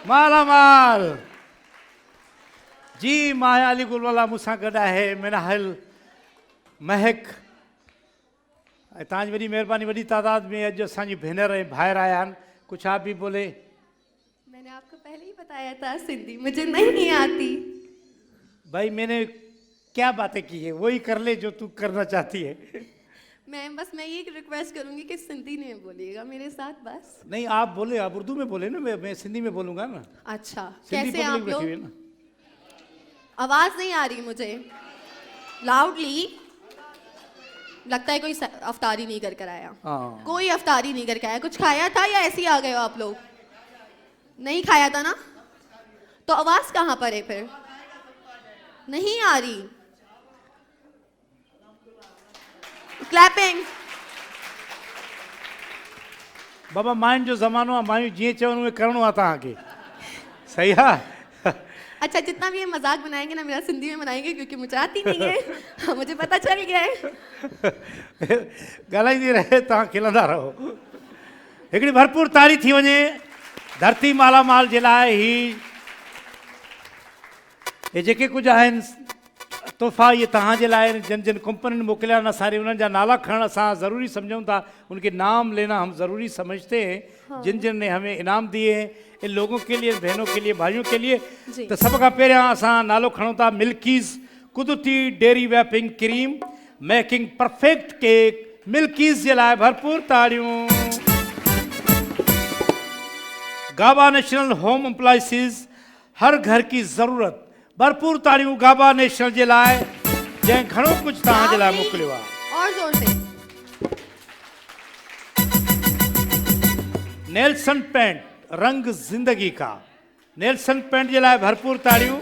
माला माल जी माया अली गुलवाला मूंसां गॾु आहे मिनाहिल महक तव्हांजी वॾी महिरबानी वॾी तादाद में अॼु असांजी भेनर ऐं भाइर आया आहिनि कुछ आप भी बोले। मैंने आपको पहले ही बताया था सिंधी मुझे नहीं आती। भाई मैंने क्या बातें की है वही कर ले जो तू करना चाहती है। मैं ये रिक्वेस्ट करूंगी कि सिंधी नहीं बोलिएगा मेरे साथ बस। नहीं आप बोले, आप उर्दू में बोले ना, मैं सिंधी में बोलूंगा ना। अच्छा सिंधी कैसे आप लोग? ना आवाज नहीं आ रही मुझे लाउडली। लगता है कोई अफ्तारी नहीं कर आया। कोई अफ्तारी नहीं करके आया। कुछ खाया था या ऐसे ही आ गए हो आप लोग? नहीं खाया था ना, तो आवाज कहाँ पर है फिर? नहीं आ रही। क्लैपिंग। बाबा माइन जो ज़मानो आहे, मायूं जीअं चवनि उहे करिणो आहे तव्हांखे। सही आहे। अच्छा जितना भी ये मजाक बनाएंगे ना मेरा सिंधी में बनाएंगे क्योंकि मुझे आती नहीं है। मुझे पता चल गया है। ॻाल्हाईंदी रहे तव्हां खिलंदा रहो। हिकिड़ी भरपूर तारी थी वञे धरती माला माल जे लाइ। हे जेके कुझु आहिनि तोहफ़ा ये तव्हांजे लाइ जिन जिन कंपनियुनि मोकिलिया आहिनि असांखे उन्हनि जा नाला खणणु असां ज़रूरी सम्झूं था। उनके नाम लेना हम ज़रूरी समझते हैं। जिन जिन ने हमें इनाम दिए हैं इन लोगों के लिए, बहनों के लिए, भाइयों के लिए। तो सब खां पहिरियां असां नालो खणूं था मिल्कीज़ कुदरती dairy whipping cream making perfect cake. Milkies जे लाइ भरपूर ताड़ियूं। गाबा नेशनल होम अप्लायंसेस हर घर की ज़रूरत। भरपूर ताड़ियूं गाबा नेशनल जे लाइ जंहिं घणो कुझु तव्हांजे लाइ मोकिलियो आहे। और जोर से। नेल्सन पेंट रंग जिंदगी का। नेल्सन पेंट जे लाइ भरपूर ताड़ियूं।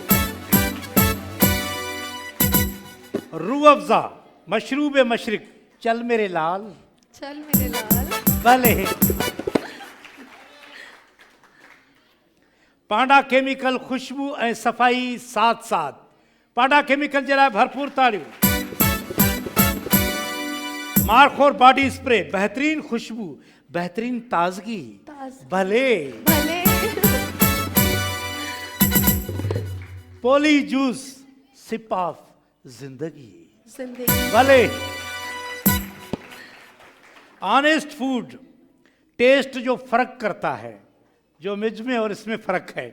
रूह अफ़ज़ा मशरूब मशरिक चल मेरे लाल। चल मेरे लाल। भले। पांडा केमिकल खुशबू ऐं सफ़ाई साथ साथ। पांडा केमिकल जे लाइ भरपूर ताड़ियूं। मारखोर बॉडी स्प्रे बेहतरीन खुशबू बेहतरीन ताजगी। भले भले। पोली जूस सिप ऑफ जिंदगी। जिंदगी भले। ऑनेस्ट फूड टेस्ट जो फर्क करता है, जो मुझ में और इसमें फर्क है।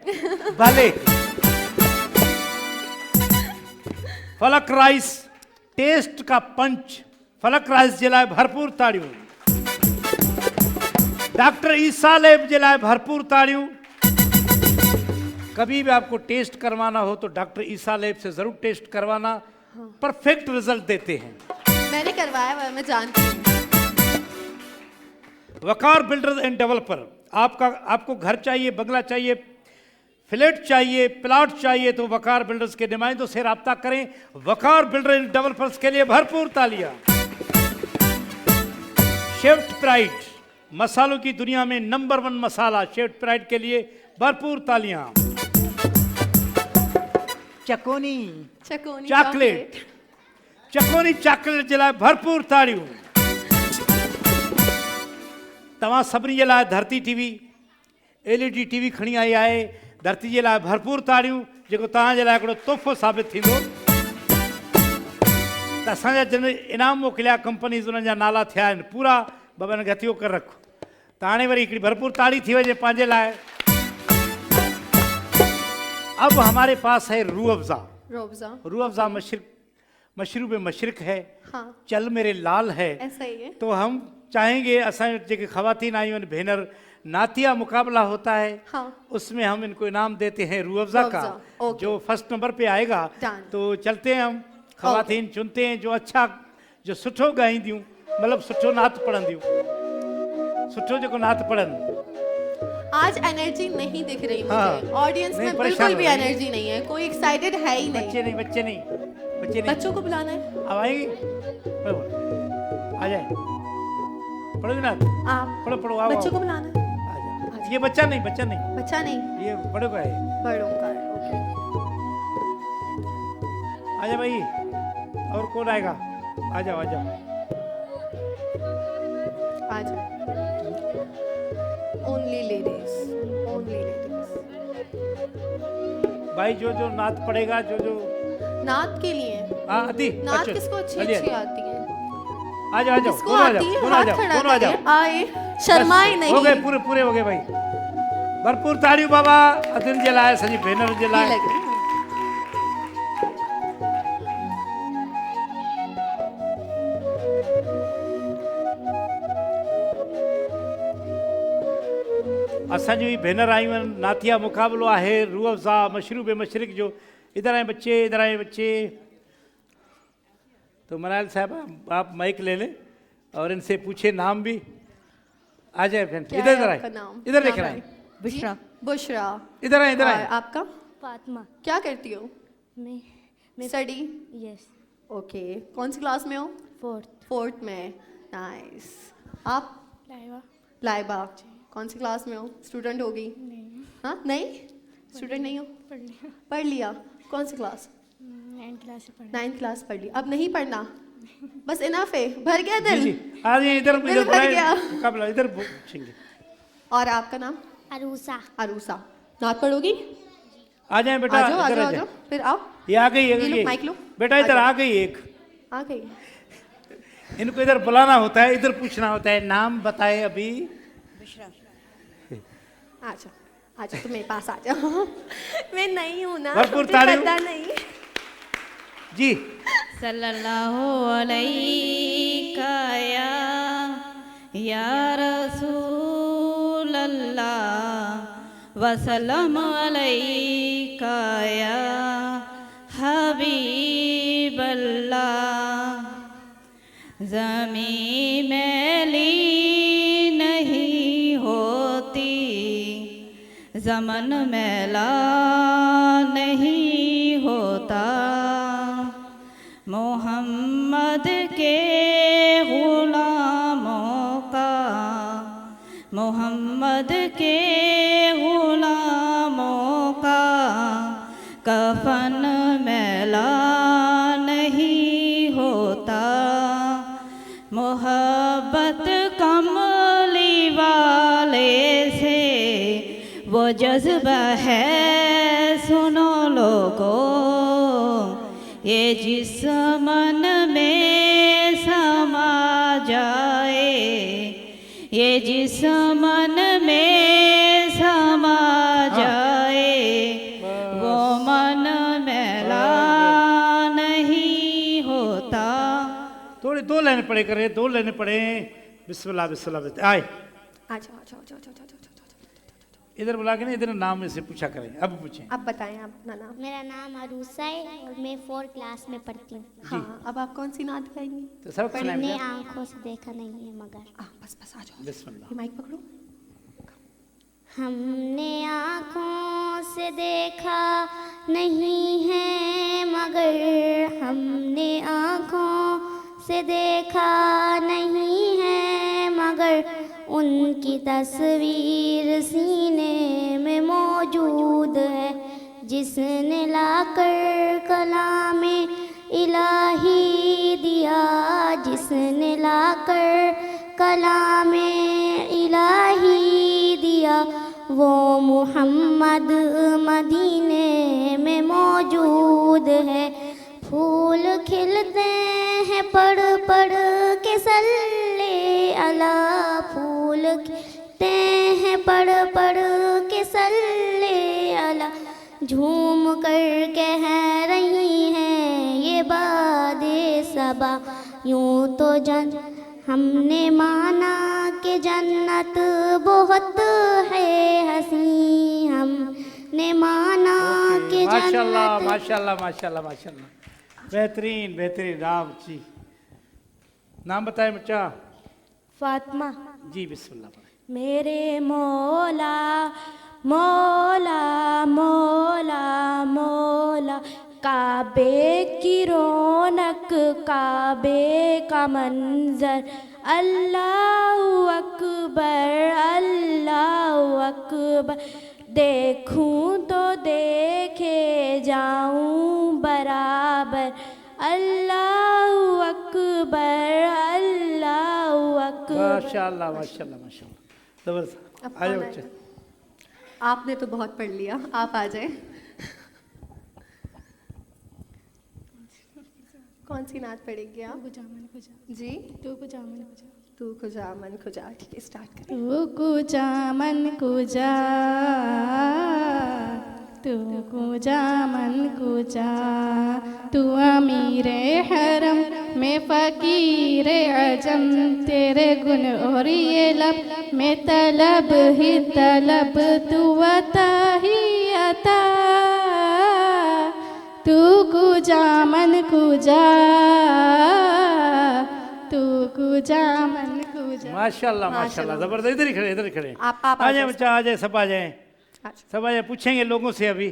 भले। फलक राइस टेस्ट का पंच। फलक राइस जे लाइ भरपूर ताड़ियूं। डॉक्टर ईसा लैब जे लाइ भरपूर ताड़ियूं। कभी भी आपको टेस्ट करवाना हो तो डॉक्टर ईसा लैब से जरूर टेस्ट करवाना। परफेक्ट रिजल्ट देते हैं। मैंने करवाया हुआ है, मैं जानती हूँ। वकार बिल्डर्स एंड डेवलपर आपको घर चाहिए, बंगला चाहिए, फ्लैट चाहिए, प्लॉट चाहिए तो वकार बिल्डर्स के नुमाइंदों से रब्ता करें। वकार बिल्डर एंड डेवलपर्स के लिए भरपूर तालियां। शेफ्ट प्राइड मसालों की दुनिया में नंबर 1 मसाला शेफ्ट प्राइड के लिए भरपूर तालियां। चकोनी चॉकलेट चकोनी चॉकलेट जे लाइ भरपूर ताड़ियूं। तव्हां सभिनी जे लाइ धरती टीवी LED टीवी खणी आई आहे। धरती जे लाइ भरपूर ताड़ियूं जेको तव्हांजे लाइ हिकिड़ो तोहफ़ो साबित थींदो। त असांजा जिन इनाम मोकिलिया कंपनीज़ उन्हनि जा नाला थिया आहिनि पूरा। बाबा हिनखे हथियो करे रखो त हाणे वरी हिकिड़ी भरपूर ताड़ी थी वञे पंहिंजे लाइ। अब हमारे पास है रूह अफ़ज़ा। रूह अफ़ज़ा मशरूब मशरिक है। चल मेरे लाल है। ऐसा ही है। तो हम चाहेंगे असां जेके ख़वातीन आई आहिनि भेनर नातिया मुकाबला होता है। उसमें हम इनको इनाम देते हैं रूह अफ़ज़ा का। जो फर्स्ट नंबर पे आएगा तो चलते हैं हम ख़वातीन चुनते हैं जो अच्छा जो सुठो ॻाईंदियूं मतलब सुठो नात पढ़ंदियूं सुठो जेको नात पढ़नि। आज एनर्जी नहीं दिख रही मुझे। ऑडियंस में बिल्कुल भी एनर्जी नहीं है। कोई एक्साइटेड है ही नहीं। बच्चे नहीं। बच्चों को बुलाना है। अब आएगी आ जाए पढ़ो ना आप। पढ़ो आओ। बच्चों को बुलाना है। आ जाओ। ये बच्चा नहीं ये बड़ों का है। ओके आ जाओ भाई। और कौन आएगा? आ जाओ आ जाओ। Only ladies. भाई जो जो नात पड़ेगा, जो जो नात के लिए हाँ आती नात अच्छा, किसको अच्छी चलिए, अच्छी आती है? आ जाओ आ जाओ, किसको दोनों आ आती जाओ, है? दोनों आ हाथ जाओ, खड़ा दोनों आ जाओ। करें, आए, शर्माए बस, हो गए नहीं। पूरे पूरे हो गए भाई। भरपूर ताड़ियों बाबा अतिन जे लाइ, सॼी भेनर जे ये लाइ। लगे। असांजी भी भेनर आयूं आहिनि, नातिया मुक़ाबिलो आहे रूह अफ़ज़ा मशरूब मशरक जो। इधर आए बच्चे, इधर आए बच्चे। तो मनायल साहब आप माइक ले लें और इनसे पूछे नाम भी। आ जाए बहन, क्या इधर है इधर आपका आए, नाम? इधर क्या लेकर आए, है? बुशरा। बुशरा। इधर आए, इधर और आए। आपका? फातिमा। क्या करती हो? मैं स्टडी। यस ओके, कौन सी क्लास में हो? फोर्थ। फोर्थ में। नाइस। आप? लाइवा। लाइबा। कौन सी क्लास में हो? स्टूडेंट होगी? नहीं हाँ नहीं, स्टूडेंट नहीं हो? पढ़ लिया। पढ़ लिया। कौन सी क्लास? 9th क्लास से पढ़ा। 9th क्लास पढ़ ली, अब नहीं पढ़ना? बस इनफ है, भर गया जी दिल? जी, आ जाइए इधर, दिल इधर भर बुलाए, गया। मुकाबला इधर पूछेंगे। और आपका नाम? अरूसा। अरूसा। नात पढ़ोगी? आ जाए बेटा, आ जाओ आ इधर जाओ आ आ जाए। जाओ, फिर आओ। ये आ गई, ये लो, माइक लो। बेटा इधर आ गई एक। आ गई। इनको इधर बुलाना होता है, इधर पूछना होता है, नाम बताए अभी। अच्छा अच्छा, तुम मेरे पास आ जाओ। मैं नहीं हूँ ना, भरपूर मुझे तालियों। पता नहीं। जी सल्लल्लाहु अलैहि या रसूल अल्लाह वसल्लम अलैका या हबीब अल्लाह। ज़मीं मैली नहीं होती, ज़मन मैला नहीं होता, मोहम्मद के गुलामों का, मोहम्मद के गुलामों का कफन मैला नहीं होता, मोहब्बत कमली वाले से वो जज्बा है सुनो लोगों, ये जिस मन में समा जाए, ये जिस मन में समा जाए, वो मन मैला नहीं होता। थोड़ी दो लाइनें पढ़े करें, दो लाइनें पढ़े। बिस्मिल्लाह बिस्मिल्लाह बिस्मिल्लाह। आए आ जाओ आ जाओ आ जाओ आ जाओ आ जाओ। इधर बुला के ना, इधर नाम में से पूछा करें। अब पूछें। अब बताएं आप अपना नाम। मेरा नाम अरूसा है और मैं 4th क्लास में पढ़ती हूँ। हाँ, अब आप कौन सी नात गाएंगी? तो सब सुनाए मैंने बेटा। आंखों से देखा नहीं है मगर बस बस आ जाओ। बिस्मिल्लाह। ये माइक पकड़ो। हमने आँखों से देखा नहीं है मगर, हमने आँखों से देखा नहीं है मगर, उनकी तस्वीर सीने में मौजूद है, जिसने लाकर कलामे इलाही दिया, जिसने लाकर कलामे इलाही दिया, वो मुहम्मद मदीने में मौजूद है। फूल खिलते हैं पढ़ पढ़ के सल्ले अला, फूल खिलते हैं पढ़ पढ़ के सल्ले अला, झूम कर कह रही हैं ये बादे सबा, यूं तो हमने माना कि जन्नत बहुत है हसी, हमने माना कि माशाल्लाह जन्नत। माशाल्लाह माशाल्लाह माशाल्लाह, बेहतरीन बेहतरीन। राम जी नाम बताए बच्चा। फातिमा। जी बिस्मिल्लाह पढ़े। मेरे मौला मौला मौला मौला, काबे की रौनक काबे का मंजर, अल्लाहु अकबर अल्लाहु अकबर, देखूं तो देखे जाऊं बराबर, अल्लाहु अकबर अल्लाहु अकबर। माशाल्लाह माशाल्लाह माशाल्लाह, जबरदस्त। आ जाओ बच्चे। आपने तो बहुत पढ़ लिया, आप आ जाए। कौन सी नात पढ़ेंगे आप? जी तू कुजा मन खुजा। ठीक है, स्टार्ट करें। तू कुजा मन कुजा, तू कुजा मन कुजा, तू अमीर हरम मैं फ़कीर अजम, तेरे गुण और ये लब मैं तलब ही तलब, तू अता ही अता, तू कुजा मन कुजा, तू कुजा मन कुजा। माशाल्लाह माशाल्लाह, जबरदस्त। इधर ही खड़े, इधर ही खड़े। आप आ जाए बच्चा, आ जाए, सब आ जाए, अच्छा। सब आ जाए। पूछेंगे लोगों से अभी।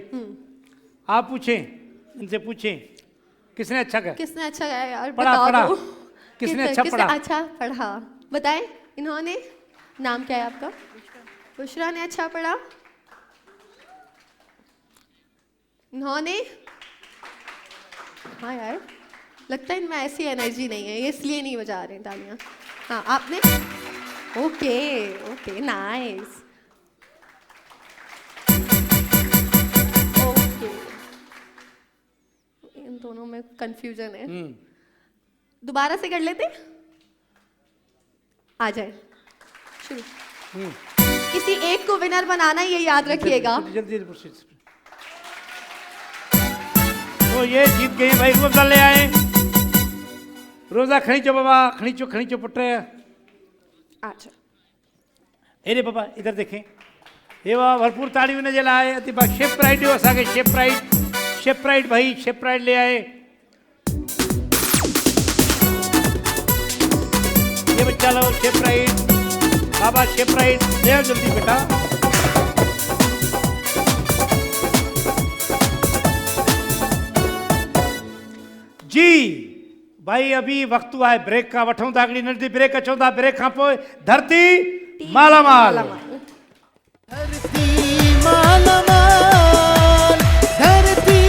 आप पूछें, इनसे पूछें किसने अच्छा कहा, किसने अच्छा गाया यार? पढ़ा बता पढ़ा दो। किसने अच्छा पढ़ा? अच्छा पढ़ा बताएं। इन्होंने, नाम क्या है आपका? बुशरा ने अच्छा पढ़ा। इन्होंने, हाँ यार लगता है इनमें ऐसी एनर्जी नहीं है, ये इसलिए नहीं बजा रहे हैं तालियां। हाँ आपने, ओके ओके नाइस। ओके, इन दोनों में कंफ्यूजन है। दोबारा से कर लेते, आ जाए शुरू। किसी एक को विनर बनाना, ये याद रखिएगा। जल्दी जल्दी। तो ये जीत गए भाई, रोजा ले आए। रोजा खींचो बाबा, खींचो खींचो पुट्टे। अच्छा अरे बाबा इधर देखें, ये बाबा भरपूर ताड़ी में नजर आए। अति बा शेप राइट हो असाके, शेप राइट भाई, शेप राइट ले आए। ये बच्चा लो शेप राइट, बाबा शेप राइट ले आओ जल्दी बेटा। जी भाई अभी वक्त हुआ है ब्रेक का। वठूं था अगली नंढी ब्रेक, अचूं था ब्रेक खां पोइ धरती मालामाल। धरती मालामाल, धरती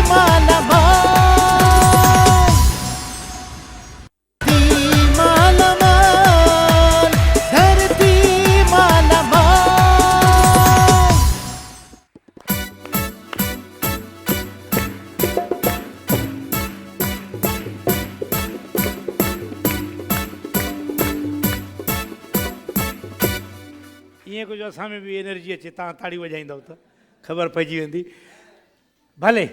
मालामाल, धरती मालामाल, धरती मालामाल। ईअं कुझु असां में बि एनर्जी अचे, तव्हां ताड़ी वॼाईंदव त ख़बर पइजी वेंदी। भले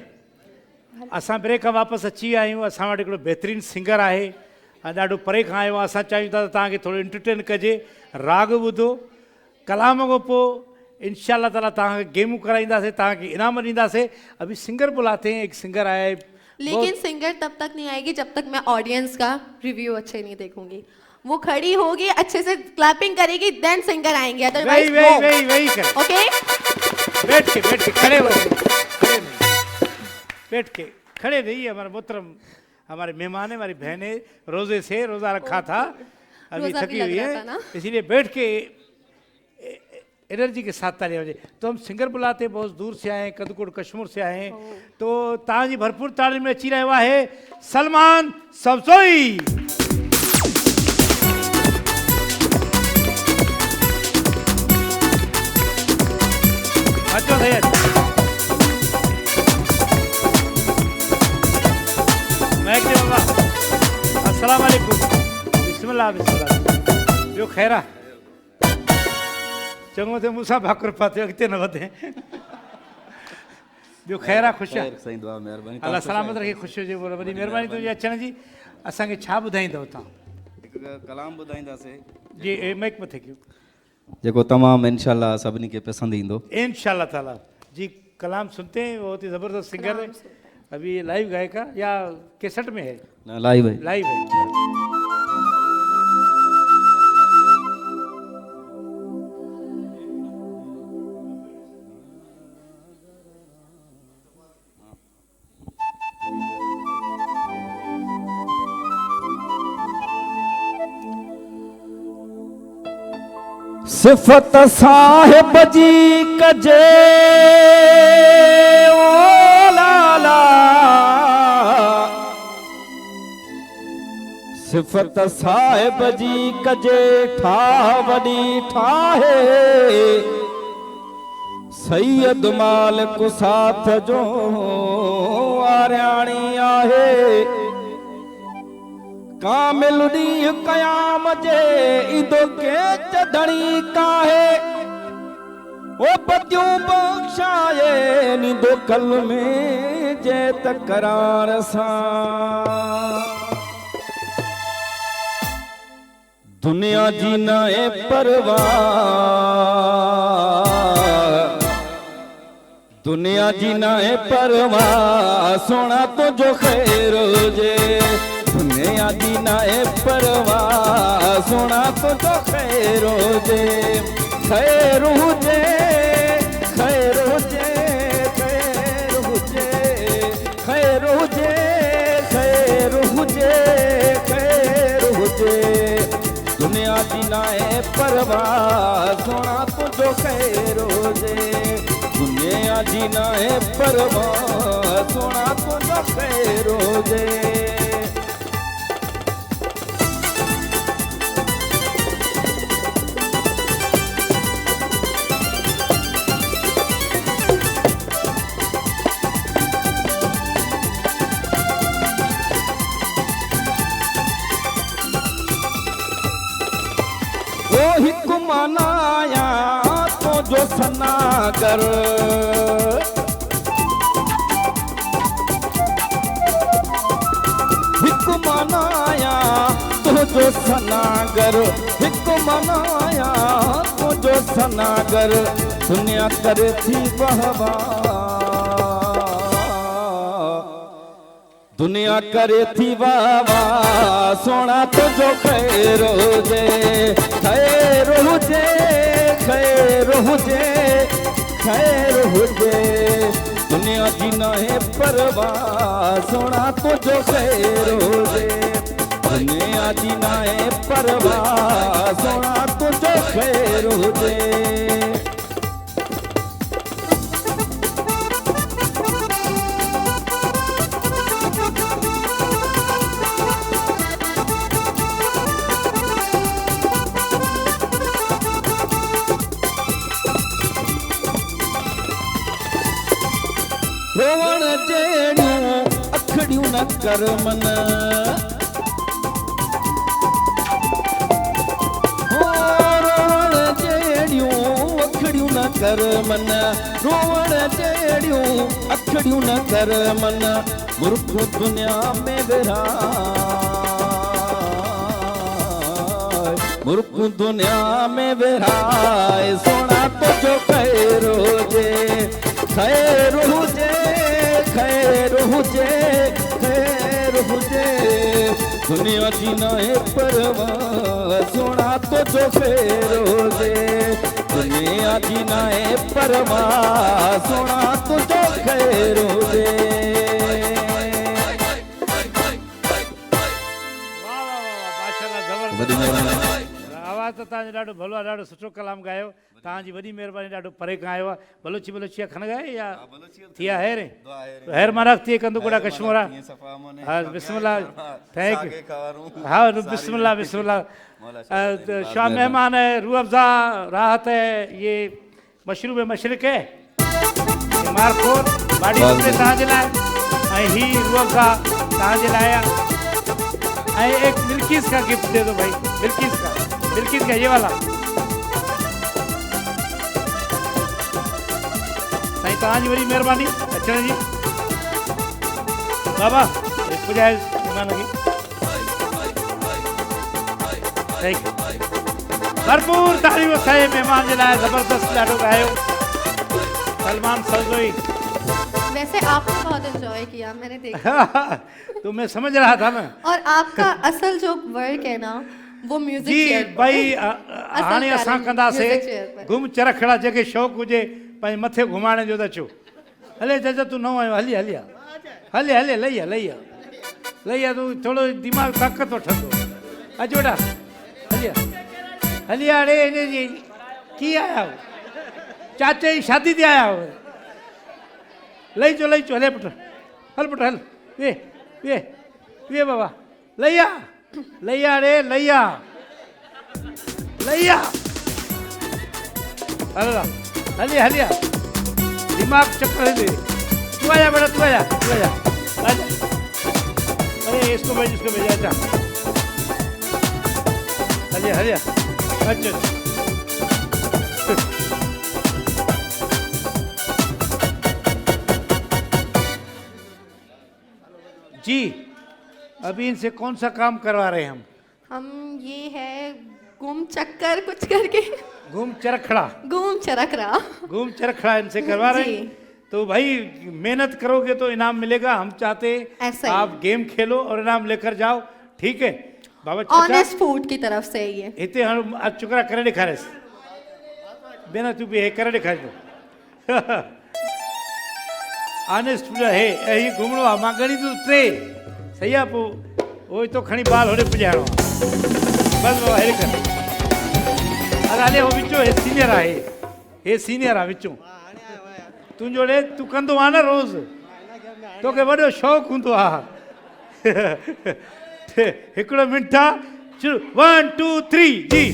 असां ब्रेक खां वापसि अची विया आहियूं। असां वटि हिकिड़ो बहितरीनु सिंगर आहे, ॾाढो परे खां आयो आहे। असां चाहियूं था त तव्हांखे थोरो एंटरटेन कजे। राग ॿुधो, कलाम खां पोइ इंशाअल्लाह ताला तव्हांखे गेमूं कराईंदासीं, तव्हांखे इनाम ॾींदासीं। अभी सिंगर बुलाते हैं, एक सिंगर आया है। लेकिन सिंगर तब तक नहीं आएगी जब तक मैं ऑडियंस का रिव्यू अच्छे नहीं देखूंगी। वो खड़ी होगी, अच्छे से क्लैपिंग करेगी, देन सिंगर आएंगे, अदरवाइज वही करें। ओके बैठ के खड़े हो, बैठ के खड़े रहिए। हमारे मोहतरम, हमारे मेहमान है, हमारी बहनें, रोजे से रोजा रखा था, अभी रोजा भी थकी लग हुई रहा है, था ना। इसीलिए बैठ के एनर्जी के साथ तालियां बजे। तो हम सिंगर बुलाते हैं, बहुत दूर से आए हैं, कदकोट कश्मीर से आए हैं। तो ताजी भरपूर ताड़ी में अची रहा है सलमान सबसोई। अचो सैयद, महक दे बाबा। अस्सलाम वालेकुम, बिस्मिल्लाह बिस्मिल्लाह। ॿियो ख़ैरा? चङो थियो मूंसां भाकुर पाते, अॻिते न वधे। ॿियो ख़ैरा? ख़ुशि आहे? अलाह सलामत रखे, ख़ुशि हुजे। वॾी महिरबानी तुंहिंजे अचण जी। असांखे छा ॿुधाईंदव तव्हां? हिकु कलाम ॿुधाईंदासीं जी माइक मथे कयो। जेको तमामु इनशाला सभिनी खे पसंदि ईंदो। इंशाल्लाह ताला जी। कलाम सुनते हैं, बहुत ही ज़बरदस्त सिंगर है। अभी लाइव गायका या कैसेट में है? न लाइव है। लाइव है। सिफत साहिब जी कजे ओ लाला, सिफत साहिब जी कजे ठाह वॾी ठाहे, सैयद मालिक साथ जो आरियाणी आहे कामिल ॾींहुं क़याम जे ईदो के चढ़णी काहे ओ पतियूं बख़्शाए नींदो कल में जे तकरार सां दुनिया जी नाए परवाह दुनिया जी नाए परवाह सोना तुझो खैर हुजे दुनिया जी नाए परवाह सोना तुझो खैर हुजे खैर हुजे खैर हुजे खैर हुजे खैर हुजे खैर हुजे खैर हुजे दुनिया जी नाए परवाह सोना तुझो खैर हुजे दुनिया जी नाए परवाह सोना तुझो खैर हुजे हिकु मनाया तो जो सनागर हिकु मनाया तो जो सनागर हिकु मनाया तो जो सनागर दुनिया करे थी बहवा दुनिया करे थी वावा सोना तुझो खैर हुजे खैर हुजे खैर हुजे खैर हुजे दुनिया जी नाहे परवाह सोना तुझो खैर हुजे दुनिया जी नाहे परवाह सोना तुझो खैर हुजे रोवण जहिड़ियूं अखड़ियूं न कर मन रोवण जहिड़ियूं अखड़ियूं न कर मन रोवण जहिड़ियूं अखड़ियूं न कर मन मुर्ख दुनिया में विराए मुर्ख दुनिया में विराए सोना तुझो खैर हुजे खैर हुजे खैर हुजे खैर हुजे दुनिया जी नाए परवाह सोना तुझो खैर हुजे दुनिया जी नाए परवाह सोना तुझो खैर हुजे आवाज़ तो तव्हांजो ॾाढो भलो आहे ॾाढो सुठो कलाम गायो तव्हांजी वॾी महिरबानी ॾाढो परे खां आयो आहे बलोची बलोची खन ॻाए या थी आहे हेर हेर माराक थिए कंदो कोड़ा कश्मीरा हा बिस्मिल्लाह थैंक यू हा बिस्मिल्लाह बिस्मिल्लाह शाह मेहमान है रूह अफ़ज़ा राहत है ये मशरूब मशरक़ है मारखोर बाड़ी से तव्हांजे लाइ ऐं ही रूह अफ़ज़ा तव्हांजे लाइ आहे एक बिल्किस का गिफ्ट दे दो भाई बिल्किस का ये वाला साईं तव्हांजी वॾी महिरबानी अचण जी बाबा पुॼाए महिमान खे थैंक यू भरपूर तारीफ़ साईं महिमान जे लाइ ज़बरदस्त ॾाढो ॻायो सलमान सरज़ोई वैसे आपने बहुत एंजॉय किया मैंने देखा तो मैं समझ रहा था ना और आपका असल जो वर्क है ना वो म्यूजिक जी चेयर पर भाई है। हाणे असल असां talent कंदासीं music chair पर। घुम चरखड़ा जेके शौक़ु हुजे पंहिंजे मथे घुमाइण जो त अचो हले जज तूं न आयो हली हली हले हले लई आ तूं थोरो दिमाग़ ताक़त वठंदो अच बेटा हली आ रे की आया हो चाचे जी शादी ते आया हो लई चो हले पुट हल पुट हल वे बाबा लई आ रे लई आ हल हलिया दिमाग चक्कर दे। तू आजा बेटा, तू आजा, तू आजा, आजा। अरे इसको भेज, इसको भेजा। अच्छा हरिया हरिया, अच्छा जी। अभी इनसे कौन सा काम करवा रहे हैं हम ये है घूम चक्कर कुछ करके, घूम चरखड़ा, घूम चरखड़ा, घूम चरखड़ा इनसे करवा रहे हैं। तो भाई मेहनत करोगे तो इनाम मिलेगा। हम चाहते ऐसा ही। आप गेम खेलो और इनाम लेकर जाओ, ठीक है बाबा। ऑनेस्ट फूड की तरफ से ये इतने हम आज चुकरा करे दिखारे बेना तू भी है करे दिखारे दो। ऑनेस्ट फूड है यही घूमणो आ मां गणी तू टे सही आ पो ओ तो खणी बाल होड़े पुजाणो बस बाबा हेरे कर। अरे हले हो विचो हे सीनियर आहे, हे सीनियर आ विचो तू जोड़े तू कंदो आ ना रोज तो के वडो शौक हुंदो आ। हिकिड़ो मिंट आहे शुरू 1 2 3 जी।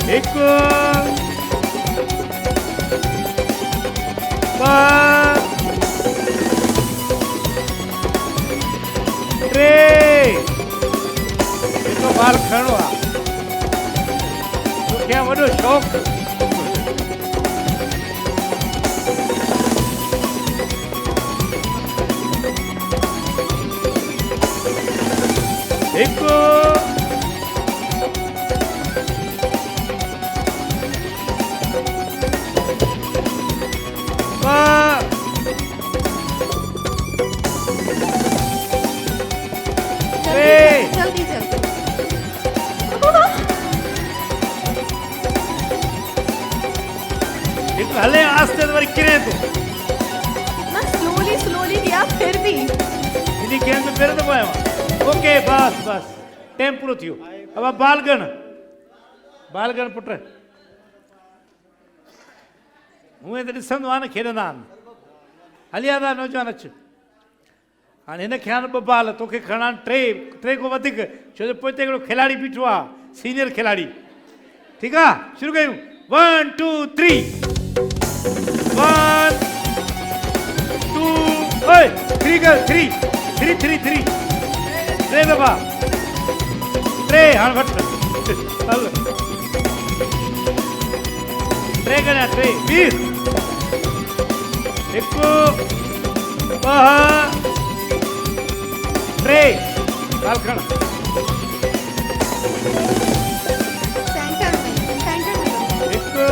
हिकु ॿ टे हिकिड़ो बाल खणणो आहे तोखे वॾो शौक़ु। हिकु ॿ टे जल्दी जल्दी। हिकु हले आस्ते वरी किरे थो ना स्लोली स्लोली दिया फिर भी इन्हीं गेम में पहिरियों दफ़ो आयो आहियां। ओके बस बस टाइम पूरो थियो। अब बालगण बालगण पुट हूअं त ॾिसंदो आहे न खेॾंदा आहिनि हलिया था नौजवान अच। हाणे हिन खयां ॿ बाल तोखे खणा टे टे खां वधीक छो जो पोइ हिते हिकिड़ो खिलाड़ी बीठो आहे सीनियर खिलाड़ी। ठीकु आहे शुरू कयूं 1 2 3 1 2 ओए 3 कर 3 3 3 3 टे दफ़ा टे हाणे वठ हल टे करियां टे 20 हिकु ॿ टे बाल खण सेंटर में हिकु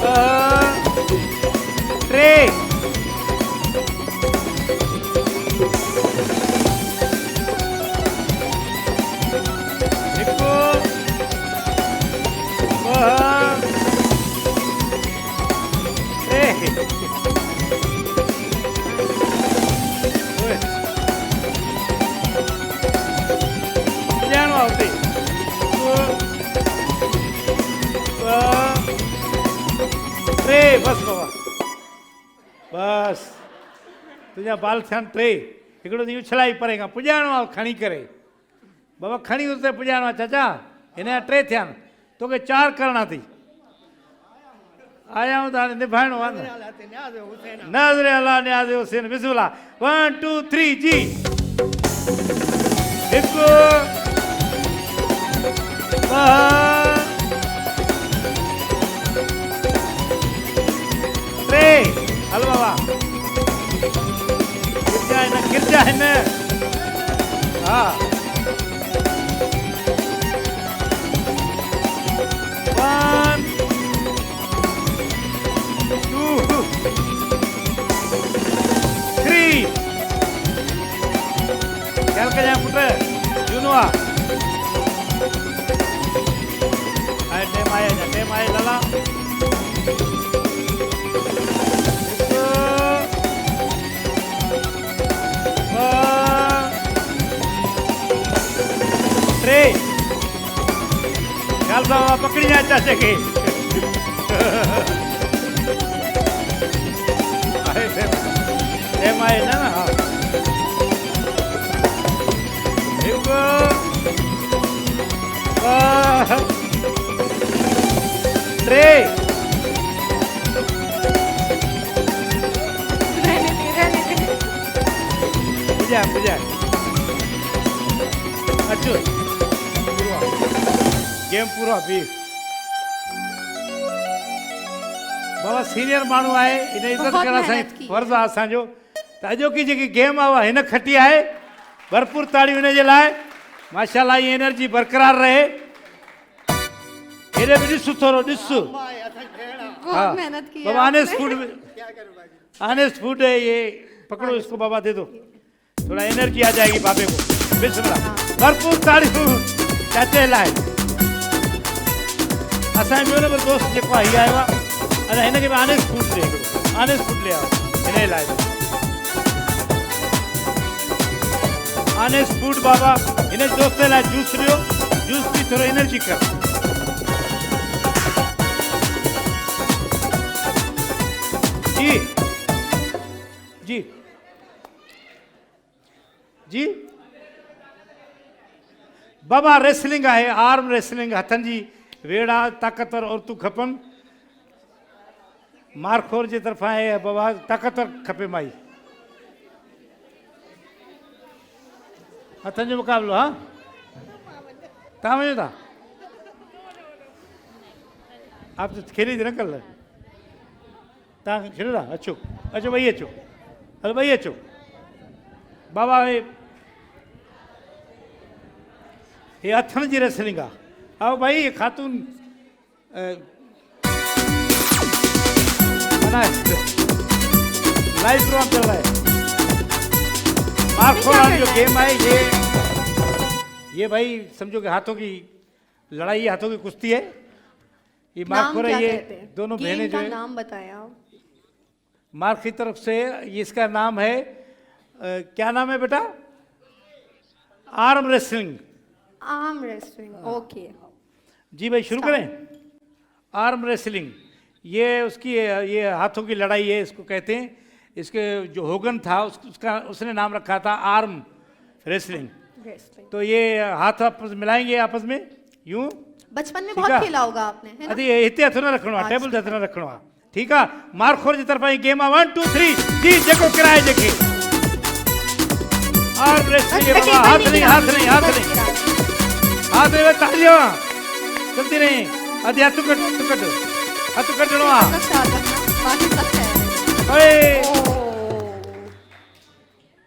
ॿ टे हिकु ॿ टे पुॼाइणो आहे हुते टे बसि बाबा बसि तुंहिंजा बाल थियनि टे हिकिड़ो ॾींहुं उछलाई परे खां पुॼाइणो आहे खणी करे बाबा खणी उते पुॼाइणो आहे चाचा हिन जा टे थिया आहिनि तोखे 4 करणा अथई। आया हूं त हाणे निभाइणो आहे न नाज़रे अला न्याज़े हुसैन बिस्मिल्लाह 1 2 3 जी। हिकु ॿ टे हल बाबा गिरजा हिन हा 1 2 3 ख्याल कजां पुट झूनो आहे टेम आए लाला टे ख्याल बाबा पकड़ी जाए चाचे के टेम आए ना हाँ हिकु ॿ बुझाए अचो गेम पूरो भी बाबा सीनियर माण्हू आहे इन इज़त बहुत करण मेहनत असांजी की। फर्ज़ आहे असांजो त अॼोकी जेकी गेम आहे उहा हिन खटी आहे भरपूर ताड़ियूं हिन जे लाइ माशाल्लाह ये एनर्जी बरकरार रहे हेॾे बि ॾिस थोरो ॾिस बहुत मेहनत की है बाबा आपने। आनेस्ट फूड आनेस्ट फूड है ये पकड़ो इसको बाबा दे दो थोड़ा एनर्जी आ जाएगी बाबे को बिस्मिल्लाह भरपूर ताड़ियूं चाचे लाइ असांजो ॿियो नंबर दोस्त जेको आहे हीअ आयो आहे अने हिनखे बि आनेस्ट फूड ॾे हिकिड़ो आनेस्ट फूड ले आओ हिन लाइ आनेस्ट फूड बाबा हिन दोस्त लाइ जूस ॾियो जूस पी थोरो एनर्जी कर जी जी जी बाबा रेसलिंग है आर्म रेसलिंग हथन जी वेड़ा ताकतवर औरतूं खपन मारखोर जे तरफा है बाबा ताकतवर खपे माई हथन जो मुकाबलो हाँ तव्हां वञो था आप तो खेली थी न कल तव्हां खेॾो था अचो अचो ॿई अचो हलो ॿई अचो बाबा ये हथन जी रेसलिंग आहे आओ भाई ये खातून लाइव प्रोग्राम चल रहा है मारखोर जो गेम है ये भाई समझो कि हाथों की लड़ाई हाथों की कुश्ती है ये नाम मारखोर क्या है ये कहते हैं? दोनों गेम बहनें जो का है नाम बताया आप। मार्क की तरफ से ये इसका नाम है क्या नाम है बेटा arm wrestling arm wrestling okay जी भाई शुरू करें आर्म रेसलिंग ये उसकी ये हाथों की लड़ाई है इसको कहते हैं इसके जो होगन था उसका उसने नाम रखा था आर्म रेसलिंग रेसलिंग तो ये हाथ आपस में मिलाएंगे आपस में यूं बचपन में ठीक है। बहुत खेला होगा आपने है ना अरे हिते हथ न रखणो आहे टेबल ते हथ न रखणो आहे ठीकु आहे मारखोर जी तरफ़ां ई गेम आहे 1 2 3 जी जेको किराए जेके आर्म रेसलिंग बाबा हाथ नहीं हाथ नहीं हाथ नहीं हाथ में तालियो चलती रही अधे हथ कट हथ कटणो आहे बाकी सब है ओए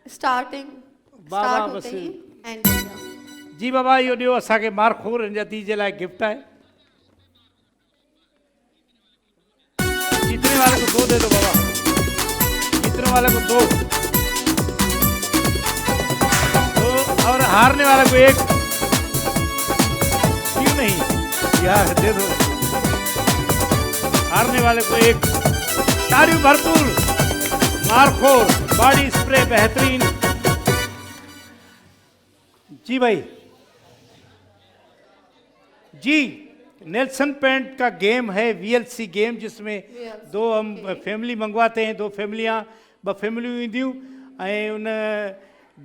स्टार्टिंग बाबा स्टार्ट बस। होते ही एंड हो गया। जी बाबा इहो ॾियो असांखे मारखोर हिन जा धी जे लाइ गिफ्ट आहे जीतने वाले को 2 दे दो बाबा जीतने वाले को 2 और हारने वाले को 1 क्यों नहीं यार दे दो हारने वाले को 1 ताड़ियों भरपूर मारखोर बॉडी स्प्रे बेहतरीन जी भाई जी नेल्सन पेंट का गेम है वीएलसी गेम जिसमें दो हम फैमिली मंगवाते हैं 2 फैमिलियां 2 फैमिलियूं ईंदियूं ऐं उन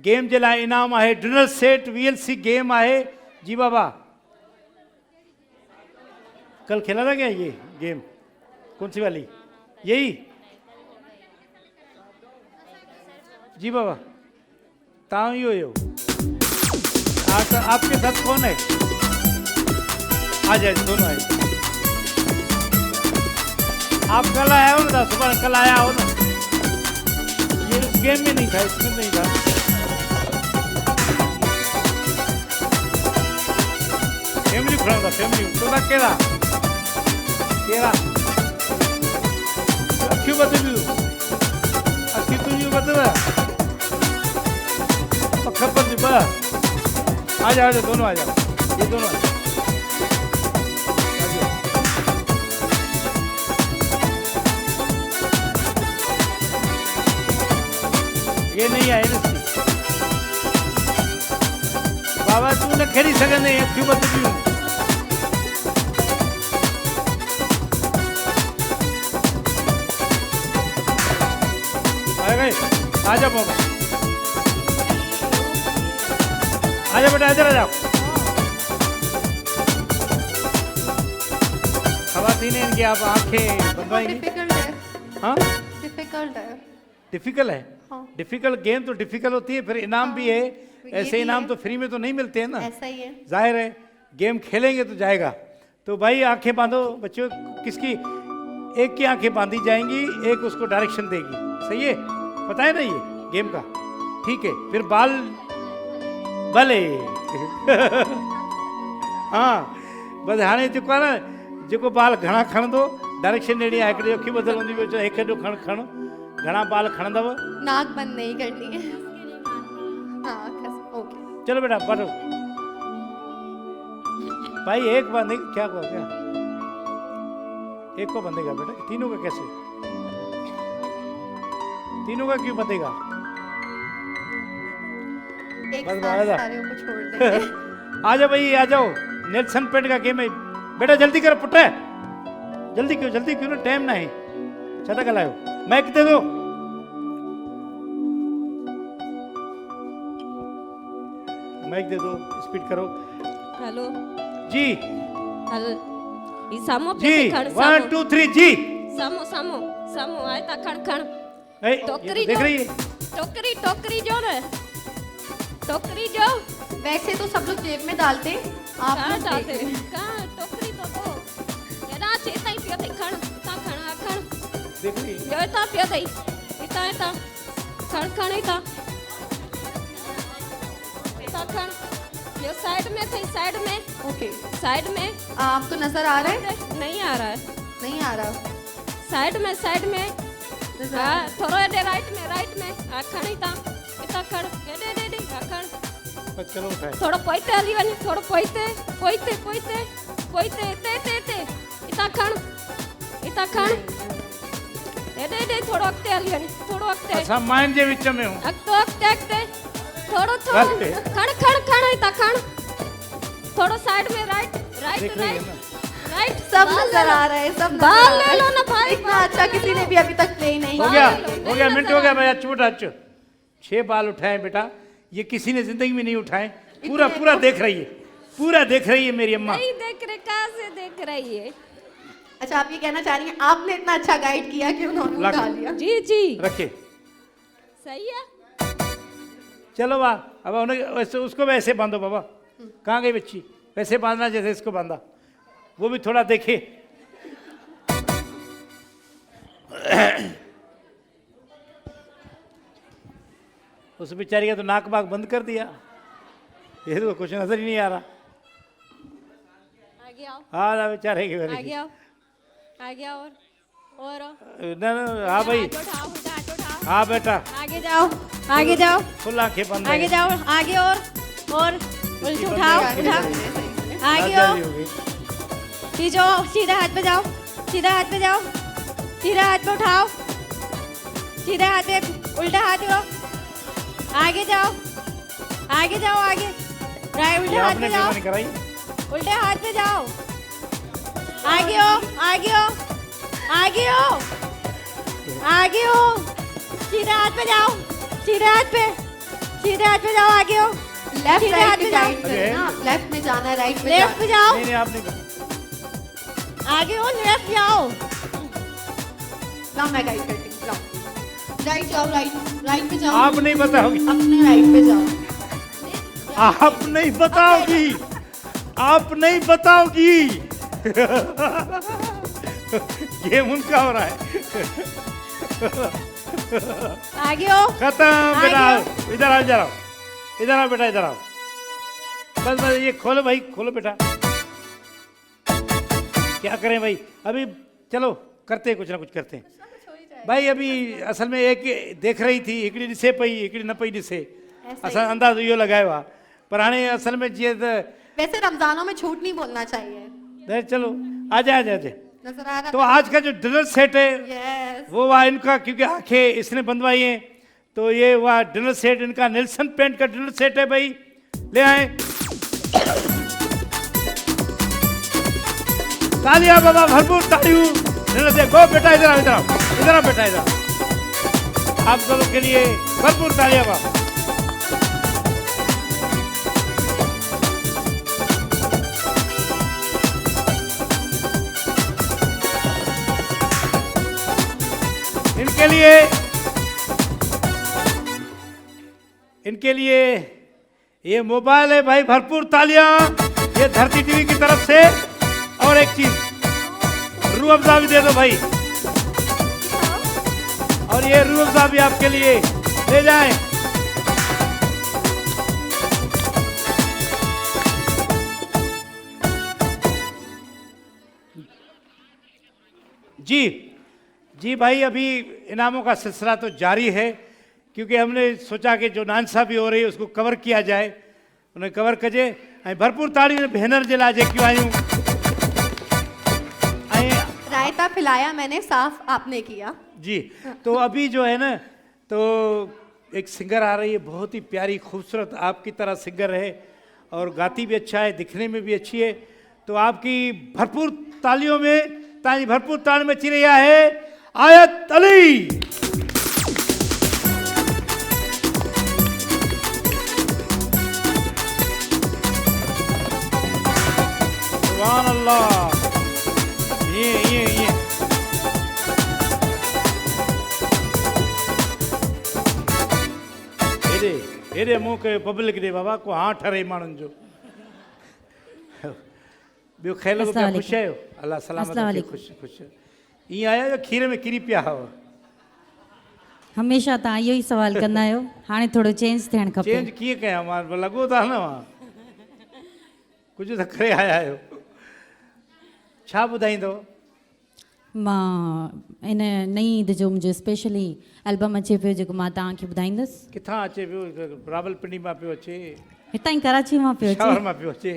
गेम जे लाइ इनाम आहे डिनर सेट वीएलसी गेम आहे जी बाबा कल खेला था क्या ये गेम कौन सी वाली यही जी बाबा ताऊ ही हो तो आपके साथ कौन है आ जाए दोनों आए आप कल आया हो ना सुबह कल आया हो ना ये उस गेम में नहीं था इसमें नहीं था फैमिली फ्रेंड था फैमिली तो केड़ा केड़ा अखियों बदलू अखियों तुझे बदला खबर नहीं बा आ जाओ दोनों आ जाओ ये दोनों आ जाओ ये नहीं आए ना बाबा तू न खेली सघंदे अखियूं बदलियूं आ गए आ जाओ बाबा आजा बेटा इधर आ जाओ खवातीन इनकी आप आंखें बनवाएंगी डिफिकल्ट है हाँ डिफिकल्ट है डिफिकल्ट है डिफिकल्ट गेम तो डिफिकल्ट होती है, फिर इनाम भी है। ये ऐसे भी इनाम है। तो फ्री में तो नहीं मिलते हैं ना, ऐसा ही है। जाहिर है गेम खेलेंगे तो जाएगा। तो भाई आंखें बांधो बच्चों, किसकी एक की आंखें बांधी जाएंगी, एक उसको डायरेक्शन देगी, सही है, पता है ना ये गेम का, ठीक है। फिर बाल भले हाँ बस हाणे जेको आहे न, जेको बाल घणा खणंदो डायरेक्शन ॾियणी आहे, हिकिड़ी अखियूं बदलंदी ॿियो हिकु जो खण घणा बाल खणंदव। नाक बंद नहीं करनी है। हाँ ओके। चलो बेटा बढ़ो भाई, एक बांधेगा क्या हुआ, क्या एक को बंधेगा बेटा, तीनों का कैसे, तीनों का क्यों बंधेगा? एक बस साथ आजा। सारे को छोड़ देंगे। आ जाओ भाई आ जाओ, नेल्सन पेंट का गेम है बेटा, जल्दी करो पुट्टे, जल्दी क्यों ना, टाइम ना है, छता गलायो, माइक दे दो। माइक दे दो, स्पीड करो। हेलो जी हल ई सामो जी, पे खण 1 2 3 जी। सामो सामो सामो आए ता खण खण ए, टोकरी ये देख जो रही है, टोकरी टोकरी जो ने टोकरी जो वैसे तो सब लोग जेब में डालते, आप कहाँ लोग डालते देख रहे हैं। कहाँ टोकरी तो दो एना चेता ही पियो थे खण ता खण आ खण देख रही है। यो ता पियो थे इता खण खण इता खण यो साइड में थे, साइड में ओके, साइड में आपको नजर आ रहा है? नहीं आ रहा है, नहीं आ रहा। साइड में नजर आ हाँ रहा है। थोड़ा दे राइट में आ खण इता खण दे आ खण बस चलो उठाए, थोड़ा पोइते हली वनी, थोड़ा पोइते पोइते पोइते पोइते ते इता खण दे थोड़ा अगते हली वनी, थोड़ा अगते अच्छा माइंड जे विच में हूँ, अगते थोड़ो थोड़ो अरे। खण इता खण थोड़ा साइड में राइट देख रही है ना। राइट सब नजर आ रहा है, सब बाल नजर आ ले रहा लो है। ना भाई, इतना बाल अच्छा ले किसी लो। ने भी अभी तक प्ले नहीं हो किया। गया मिनट हो गया भैया, चुप अच्छ 6 बाल उठाए बेटा, ये किसी ने जिंदगी में नहीं उठाए, पूरा देख रही है, पूरा देख रही है मेरी अम्मा। नहीं देख रहे, कहाँ से देख रही है? अच्छा आप ये कहना चाह रही हैं आपने इतना अच्छा गाइड किया कि उन्होंने लग- उठा लिया। जी जी रखे, सही है। चलो वाह, अब वैसे उसको वैसे बांधो बाबा, कहाँ गई बच्ची, वैसे बांधना जैसे इसको बांधा, वो भी थोड़ा देखे। उस बेचारी का तो नाक बाक बंद कर दिया, ये तो कुछ नजर ही नहीं आ रहा। आगे आओ, हाँ बेचारे की आगे बारी। आओ, आगे आओ और ना हाँ भाई, हाथ उठाओ, हाथ उठाओ, हाँ बेटा, आगे जाओ, आगे जाओ, फुल आंखें बंद है। आगे जाओ, आगे और उल्टे उठाओ, आगे आजादी आओ, हो गई। सीधा हाथ पे जाओ, सीधा हाथ पे जाओ, सीधा हाथ पे उठाओ, सीधा हाथ पे, उल्टा हाथ को, आगे जाओ, आगे जाओ, आगे उल्टे ये हाथ आपने पे जाओ, बेईमानी कराई। उल्टे हाथ पे जाओ, आगे हो, आगे हो, आगे हो, आगे हो, सीधा हाथ पे जाओ, सीधे हाथ पे, सीधे हाथ पे जाओ, आगे हो, लेफ्ट सीधे राइट हाथ की पे जाओ, गाइड करें ना, आप लेफ्ट में जाना है, राइट में लेफ्ट पे जाना जाओ, नहीं आपने आगे हो, लेफ्ट जाओ, है। लाओ मैं गाइड करती हूँ, लाओ राइट जाओ, राइट पे जाओ, आप नहीं बताओगी, अपने राइट पे जाओ। आप नहीं बताओगी, आप नहीं बताओगी। गेम उनका हो रहा है, आगे हो, खत्म बेटा। आगे इधर आओ, इधर आओ, इधर आओ बेटा, इधर आओ, बस ये खोलो भाई, खोलो बेटा। क्या करें भाई, अभी चलो करते हैं, कुछ ना कुछ करते हैं भाई। अभी असल में एक देख रही थी, हिकिड़ी ॾिसे पई, हिकिड़ी न पई ॾिसे, असां अंदाज़ो इहो लगायो आहे, पर हाणे असल में जीअं त वैसे रमजानों में झूठ नहीं बोलना चाहिए। चलो आजा आजा आजा। नजर आ रहा तो आज का जो डिनर सेट है यस, वो हुआ इनका, क्योंकि आंखें इसने बंधवाई हैं, तो ये हुआ डिनर सेट इनका, नेल्सन पेंट का डिनर सेट है भाई, ले आए। तालियां बाबा, भरपूर तालियों। डिनर सेट, गो बेटा, इधर आओ, इधर आओ, इधर आओ बेटा, इधर आओ। आप दोनों के लिए भरपूर तालियां बाबा। इनके लिए इनके लिए ये मोबाइल है भाई, भरपूर तालियां ये धरती टीवी की तरफ से। और एक चीज रूह अफ़ज़ा भी दे दो भाई, और ये रूह अफ़ज़ा भी आपके लिए ले जाएं। जी जी भाई, अभी इनामों का सिलसिला तो जारी है, क्योंकि हमने सोचा कि जो नानसा भी हो रही है उसको कवर किया जाए, उन्हें कवर कजे। ऐं भरपूर ताड़ी भेनर जे लाइ जेकियूं आहियूं। रायता पिलाया मैंने, साफ आपने किया। जी, तो अभी जो है ना, तो एक सिंगर आ रही है, बहुत ही प्यारी खूबसूरत आपकी तरह सिंगर है, और गाती भी अच्छा है, दिखने में भी अच्छी है। तो आपकी भरपूर तालियों में, ताली भरपूर ताल में ची रहा है आयत अली। सुभान अल्लाह। ये एडे मुंह के पब्लिक दे बाबा को हाँ ठरे माण्हुनि जो। ॿियो ख़ैर ख़ुशि आहियो? अल्लाह सलामत रखे, ख़ुशि ईअं आया जो खीर में किरी पिया हुआ? हमेशा तव्हां इहो ई सवाल कंदा आहियो, हाणे थोरो चेंज थियणु खपे। चेंज कीअं कयां मां, लॻो था न मां कुझु त करे आया आहियो। छा ॿुधाईंदव? मां इन नई ईद जो मुंहिंजो स्पेशली एल्बम अचे पियो, जेको मां तव्हांखे ॿुधाईंदसि। किथां अचे पियो? रावलपिंडी मां पियो अचे? हितां ई कराची मां पियो शहर अचे। मां पियो अचे?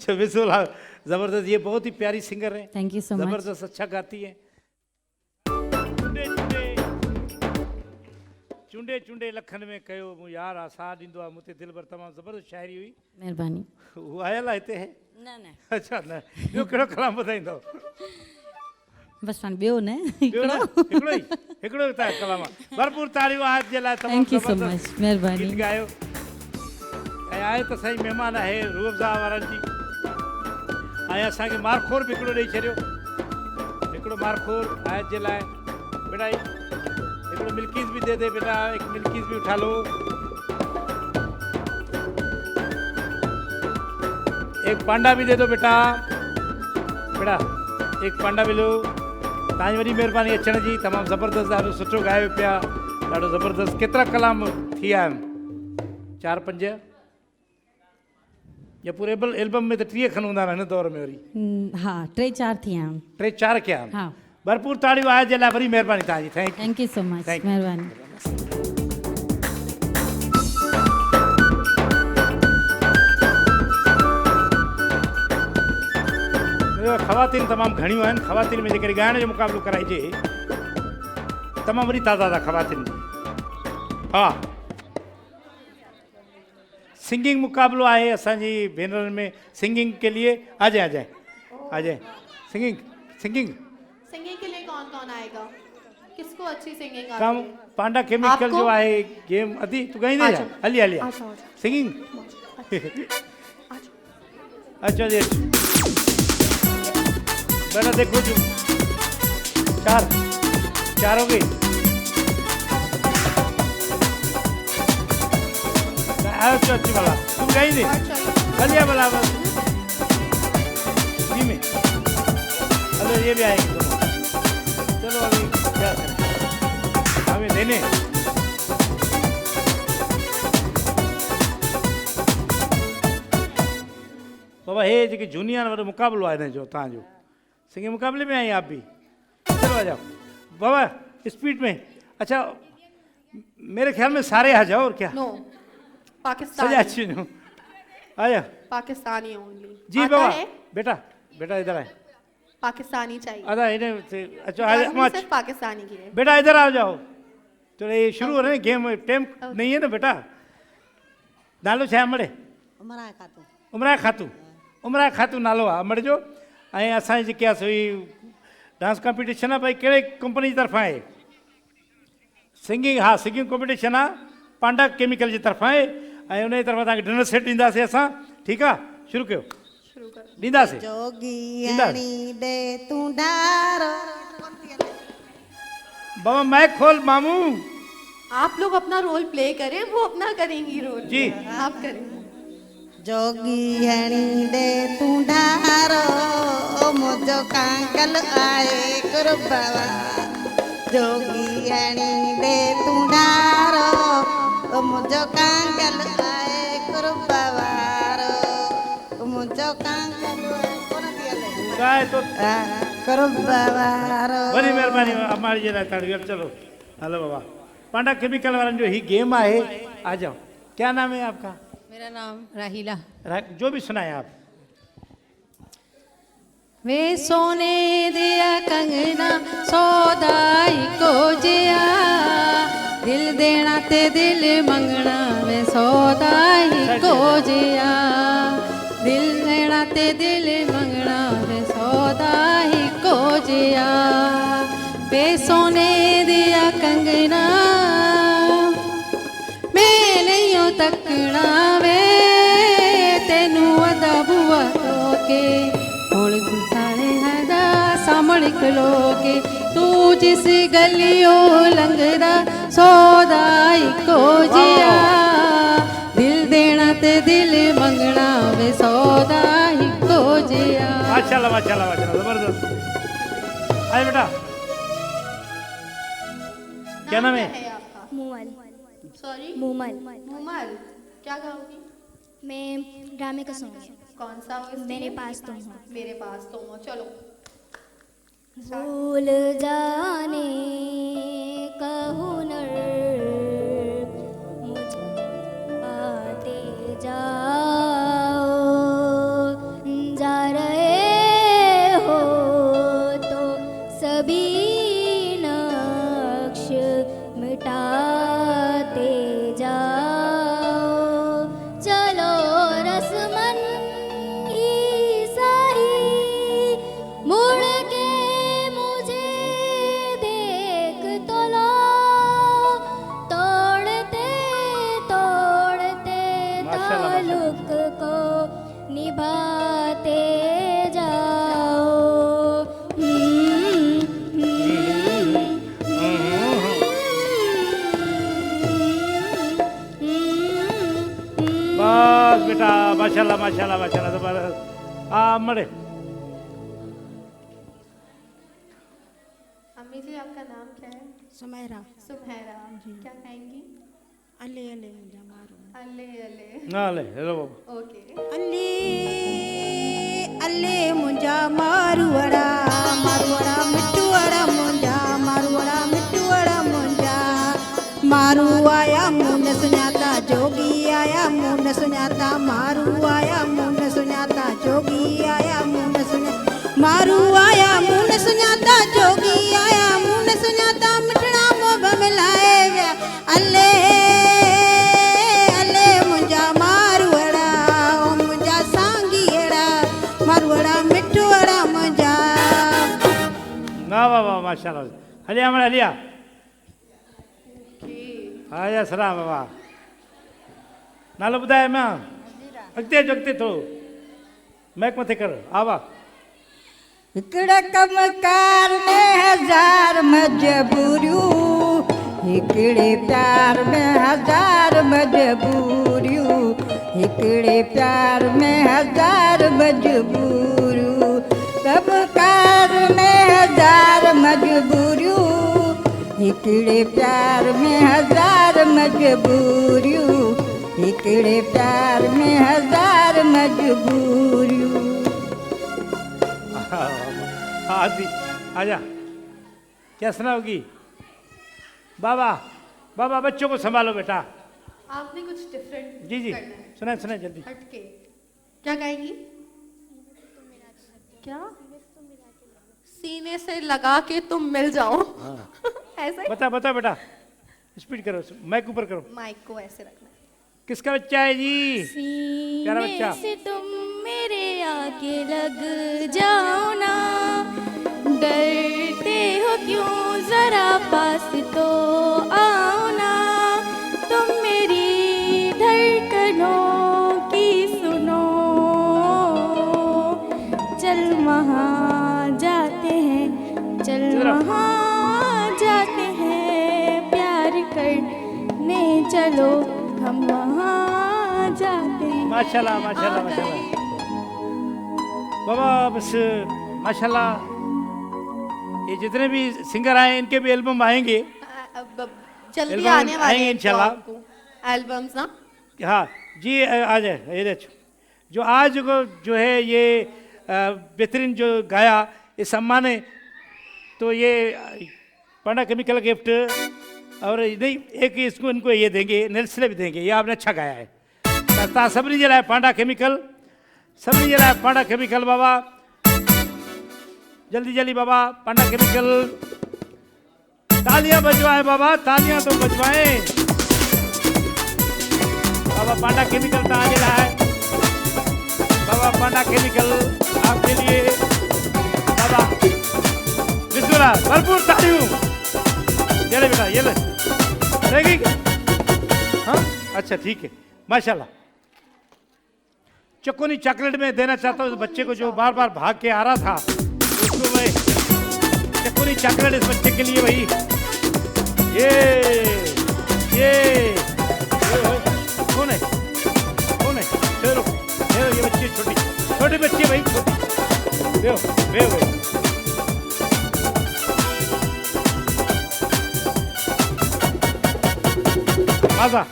बिल्कुल ज़बरदस्त, ये बहुत ही प्यारी सिंगर है। Thank you so much. ज़बरदस्त, अच्छा गाती है। चुंडे चुंडे लखन में कयो मूं यार आसार ॾींदो आहे मूंते दिलबर, तमामु ज़बरदस्त शाइरी हुई। महिरबानी। हू आयल आहे हिते है? न अच्छा, न ॿियो कहिड़ो कलाम ॿुधाईंदव? बसि हाणे ॿियो न, हिकिड़ो ई कलाम। भरपूर ताड़ियूं आज जे लाइ। थैंक यू सो मच, महिरबानी। गीत ॻायो ऐं आहे त सही महिमान आहे रूह अफ़ज़ा वारनि जी। ऐं असांखे मारखोर बि हिकिड़ो ॾेई छॾियो, हिकिड़ो मारखोर आयत जे लाइ। बेटा हिकिड़ो मिल्कीज़ भी दे दे बेटा, एक मिल्कीज़ भी उठा लो। एक पांडा भी दे दो बेटा, बेटा एक पांडा भी लो। तव्हांजी वॾी महिरबानी अचण जी, तमामु ज़बरदस्त, ॾाढो सुठो ॻायो पिया, ॾाढो ज़बरदस्त। केतिरा कलाम थी विया आहिनि? 4-5 या पूरे एल्बम में त 30 खन हूंदा हिन दौर में वरी? हा, 3-4 थी विया आहिनि। 3-4 कया आहिनि। हा, भरपूर ताड़ियूं आयत जे लाइ, वरी महिरबानी तव्हांजी। थैंक यू सो मच, महिरबानी। ख़वातीन तमामु घणियूं आहिनि। ख़वातीन में जेकॾहिं ॻाइण जो मुक़ाबिलो कराइजे, तमामु वॾी तादाद आहे ख़वातीन जी। हा, सिंगिंग मुक़ाबिलो आहे असांजी भेनरुनि में। सिंगिंग के लिए आ जाए सिंगिंग के लिए कौन कौन आएगा? किसको अच्छी सिंगिंग आती कम है? पांडा केमिकल जो आहे गेम अदी तू ॻाईंदे छा? हली सिंगिंग। अच्छा जी, बेटा देखो जो 4 हो गई। अच्छा अच्छी वाला तुम गई नहीं? चलिए वाला जी में। अरे ये भी आएंगे दोनों। चलो अभी क्या करें, हमें देने। बाबा हे जेके जूनियर वारो मुक़ाबिलो आहे हिन जो, तव्हांजो सिंगिंग मुक़ाबले में आई आप भी? चलो आ जाओ बाबा स्पीड में। अच्छा मेरे ख्याल में सारे आ जाओ, और क्या? नो, पाकिस्तान। सजा अच्छी नो आ जा। पाकिस्तानी ओनली जी बाबा। बेटा इधर आए। पाकिस्तानी चाहिए। अदा इन्हें अच्छा सिर्फ पाकिस्तानी की है। बेटा इधर आ जाओ। चलो ये शुरू हो रहे हैं गेम, टाइम नहीं है ना बेटा। नालो छा मड़े? उमरा खातू नालो आहे अमड़ जो। ऐं असांजी जेकी आहे सोई डांस कॉम्पिटिशन आहे, भाई कहिड़े कंपनी जी तरफ़ां आहे? सिंगिंग, हा सिंगिंग कॉम्पिटिशन आहे पांडा केमिकल जी तरफ़ां आहे। ऐं उन जी तरफ़ां तव्हांखे डिनर सेट ॾींदासीं असां। ठीकु आहे, शुरू कयो। ॾींदासीं। बाबा मैक खोल मामू। आप लोग अपना रोल प्ले करें, वो अपना करेंगी रोल। जी। आप करें। जोगी हणी दे तू ढारो मुझो कांगल आए गुरु बाबा। जोगी हणी दे तू ढारो मुझो कांगल आए गुरु बाबा मुझो कांगल कोन दिया ले गाय तो गुरु बाबा बड़ी मेहरबानी हमारी जरा ताड़ी चलो। हेलो बाबा पांडा केमिकल वाला जो ही गेम है आ जाओ। क्या नाम है आपका? मेरा नाम राहीला। जो भी सुनाए आप। वे सोने दिया कंगना सौदाई को जिया दिल देना ते दिल मंगना वे सौदाई को जिया दिल देना ते दिल मंगना वे सौदाई को जिया वे सोने दिया कंगना मैं नहीं तकना वे तेनू अदा बुआ तो के हुण सारे हदा सामण खलोगे तू जिस गलियों लंघदा सौदाई को जिया दिल देना ते दिल मंगना वे सौदाई को जिया। माशाल्लाह माशाल्लाह माशाल्लाह जबरदस्त। आए बेटा क्या नाम है? आपका? मूमल। सॉरी? मूमल। मुमल। क्या गाओगी? मैं ड्रामे का सॉन्ग है। कौन सा हो? मेरे पास तुम हो। मेरे पास तुम हो। चलो। भूल जाने का हुनर मुझे पाते जाओ जा रहे हो तो सभी नक्श मिटाते जाओ चलो रस्मन ही सही मुड़ के मुझे देख तो लो तोड़ते तोड़ते ताल्लुक को निभाते जाओ बस बेटा माशाल्लाह माशाल्लाह माशाल्लाह जबरदस्त। मरे अम्मी जी आपका नाम क्या है? सुमेरा सुमेरा। क्या कहेंगी? अले अले मुझा मारो अले अले। ना ले हेलो बाबा। ओके। अल्ले अल्ले मुंजा मारुवड़ा मारुवड़ा मिट्टुवड़ा मुंजा मारुवड़ा मिट्टुवड़ा मुंजा मारू आया मुन सुञाता जोगी आया मुन सुञाता मारू आया मुन सुञाता जोगी आया मुन सुञाता मारू आया मुन सुञाता जोगी आया मुन सुञाता मिटड़ा मोब मिलाए विया अल्ले अल्ले मुंजा मारुवड़ा ओ मुंजा सांगीड़ा मारुवड़ा मिट्टुवड़ा मुंजा ना बाबा माशाल्लाह। हलिया हमारे हलिया आया सरा बाबा नालो बुधाए मैं अगते जगते थो मैक मथे कर आवा। हिकिड़े कमकार में हजार मजबूरियूं हिकिड़े प्यार में हजार मजबूरियूं हिकिड़े प्यार में हजार मजबूरियूं कमकार में हजार मजबूरियूं हिकिड़े प्यार में हजार मजबूरियूं हिकिड़े प्यार में हजार मजबूरियूं। आदि आजा क्या सुनाओगी? बाबा बाबा बच्चों को संभालो बेटा। आपने कुछ डिफरेंट जी जी करना है। सुनाए सुनाए जल्दी। हटके। क्या गाएंगी? क्या? सीने से लगा के तुम मिल जाओ। ऐसा ही? बता बता बेटा स्पीड करो माइक ऊपर करो। माइक को ऐसे रखना है। किसका बच्चा है जी? प्यारा बच्चा। सीने से तुम मेरे आके लग जाओ ना डरते हो क्यों जरा पास तो आओ ना तुम मेरी धड़कनों की सुनो चल वहाँ जाते हैं चल वहाँ जाते हैं प्यार कर करने चलो हम वहाँ जाते हैं। माशाल्लाह माशाल्लाह माशाल्लाह बाबा, बस माशाल्लाह। ये जितने भी सिंगर आए इनके भी एल्बम आएंगे, जल्दी एल्बम आने वाले आएंगे हैं इंशाल्लाह। एल्बम्स ना। हाँ जी, आ जाए ये देखो, जो आज को जो है ये बेहतरीन जो गाया इस सम्मान है, तो ये पांडा केमिकल गिफ्ट, और नहीं एक इसको इनको ये देंगे, नेल्सले भी देंगे, ये आपने अच्छा गाया है। तव्हां सभिनी जे लाइ पांडा केमिकल, सभिनी जे लाइ पांडा केमिकल बाबा, जल्दी जल्दी बाबा पांडा केमिकल। तालियां बजवाएं बाबा, तालियां तो बजवाएं बाबा। पांडा केमिकल तव्हां जे लाइ बाबा, पांडा केमिकल आपके लिए बाबा। बिस्मिल्लाह, भरपूर तालियों। ये ले बेटा, ये ले, रहेगी क्या? हाँ अच्छा ठीक है, माशाल्लाह। चकोनी चॉकलेट में देना चाहता हूँ बच्चे को जो बार बार भाग के आ रहा था, उसको मैं चकोनी चॉकलेट इस बच्चे के लिए भाई। ये कौन है, कौन है? ठहरो ठहरो, ये बच्ची छोटी छोटी बच्ची है भाई, छोटी। बेहो बेहो बेहो। माजा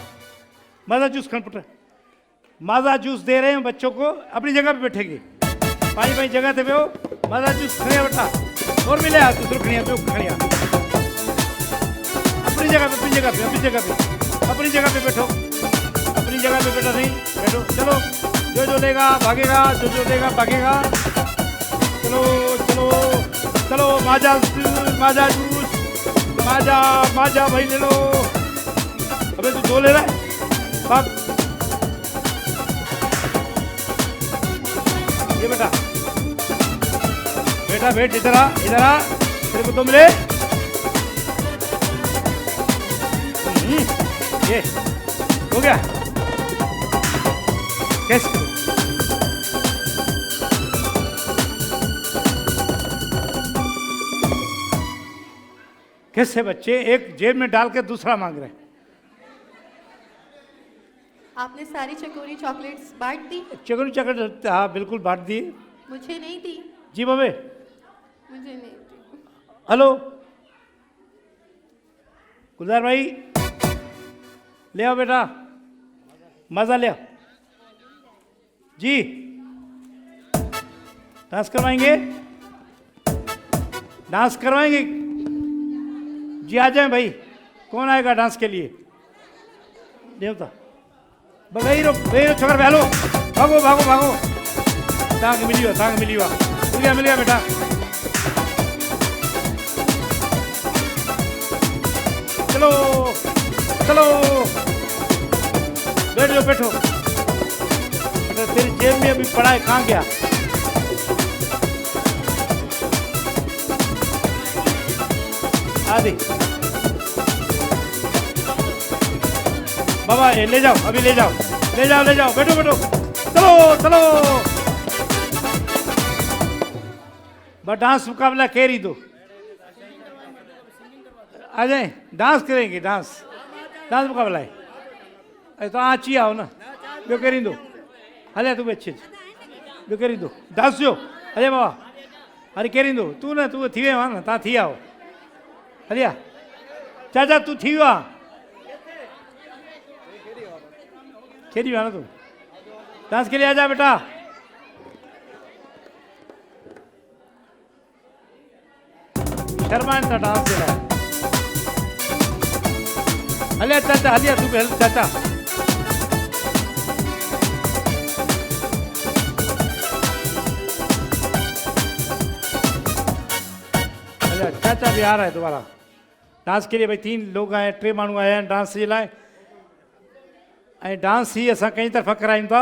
माजा जूस खन पुट, माजा जूस दे रहे हैं बच्चों को। अपनी जगह पे बैठेंगे, पाई पाई जगह पे बेहो। माजा जूस खड़िया बेटा, और मिले हाथ दूसरों खड़िया पे खड़िया। अपनी जगह पे, अपनी जगह पे, अपनी जगह पे, अपनी जगह पे बैठो, अपनी जगह पे बैठो, नहीं बैठो। चलो, जो जो लेगा भागेगा, जो जो लेगा भागेगा। चलो चलो चलो, माजा माजा जूस, माजा माजा भाई ले लो। अबे तू दो ले रहा है, भाग। ये बेटा बेटा बैठ, इधर आ, इधर आ, तेरे को तो मिले। ये हो गया, कैसे? कैसे बच्चे एक जेब में डाल के दूसरा मांग रहे हैं। आपने सारी चकोरी चॉकलेट्स बांट दी? चकोरी चॉकलेट हाँ बिल्कुल बांट दी। मुझे नहीं दी? जी बाबे, मुझे नहीं दी। हेलो गुलजार भाई, ले आओ बेटा मजा ले आओ जी। डांस करवाएंगे, डांस करवाएंगे जी। आ जाए भाई, कौन आएगा डांस के लिए? देवता भाई रो छोकर हेलो, भागो भागो भागो। तांग मिली हुआ, तांग मिली हुआ, मिल गया बेटा। चलो चलो, बैठ जाओ, बैठो। तेरी जेब में अभी पड़ा है, कहाँ गया? आदि बाबा ये ले जाओ, अभी ले जाओ, ले जाओ, ले जाओ, बैठो बैठो। चलो चलो, बस डांस मुकाबला कैरी दो, आ जाए डांस करेंगे। डांस डांस मुकाबला है, अरे तो अची आओ न, ॿियो करी दो। हले तू अच्छे ॿियो करी दो, डांस जो हले बाबा। अरे करी दो तू न, तू थी वियो आहे न, तव्हां थी आओ। हलिया चाचा तू थी वियो आहे, खेॾी वियो आहे न तू? डांस के लिए आजा बेटा। शर्मा था डांस के लाइ। हलिया चाचा, हलिया तू भी हल चाचा। हलिया चाचा भी आ रहा है दोबारा डांस के लिए। भाई 3 लोग आए, 3 माण्हू आया आहिनि डांस जे लाइ। ऐं डांस ही असां कंहिं तरफ़ा करायूं था,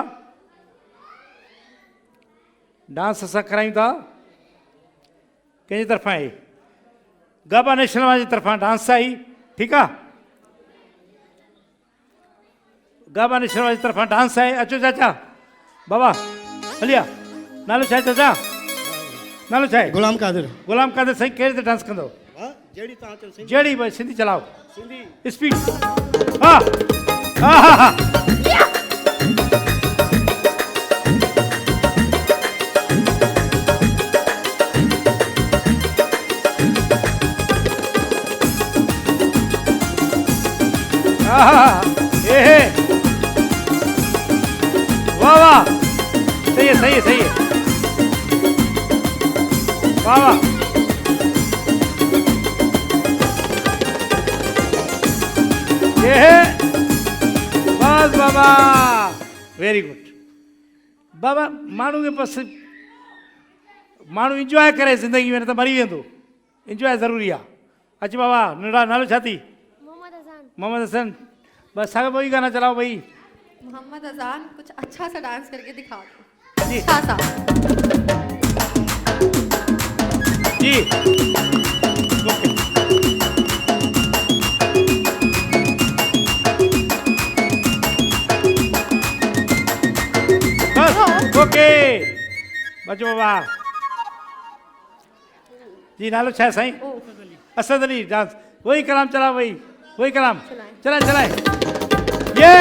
डांस असां करायूं था कंहिंजी तरफ़ां आहे? गाबा नेशनल जी तरफ़ां डांस आई, ठीकु आहे। गाबा नेशनल जी तरफ़ां डांस आहे। अचो चाचा बाबा, हलिया। नालो छा आहे चाचा? नालो छा आहे? गुलाम कादिर। गुलाम कादिर साईं, कहिड़े ते डांस कंदो? जहिड़ी तव्हां चयो सिंधी जहिड़ी भाई सिंधी चलाओ सिंधी स्पीड हाँ हाँ हाँ हाँ वाह वाह सही है सही है सही है वाह वाह ये है बस बाबा वेरी गुड बाबा माण्हू के पास माण्हू इंजॉय करे ज़िंदगी में न त मरी वेंदो इंजॉय ज़रूरी आहे अच बाबा नंढा नालो छा थी मोहम्मद हसन बस साॻा वही गाना चलाओ भाई मोहम्मद अजान कुछ अच्छा सा डांस करके दिखा दो जी अच्छा सा जी ओके बस ओके बचो बाबा जी नालो छा है साईं असद अली डांस वही कलाम चला वही कलाम चलाए चलाए ये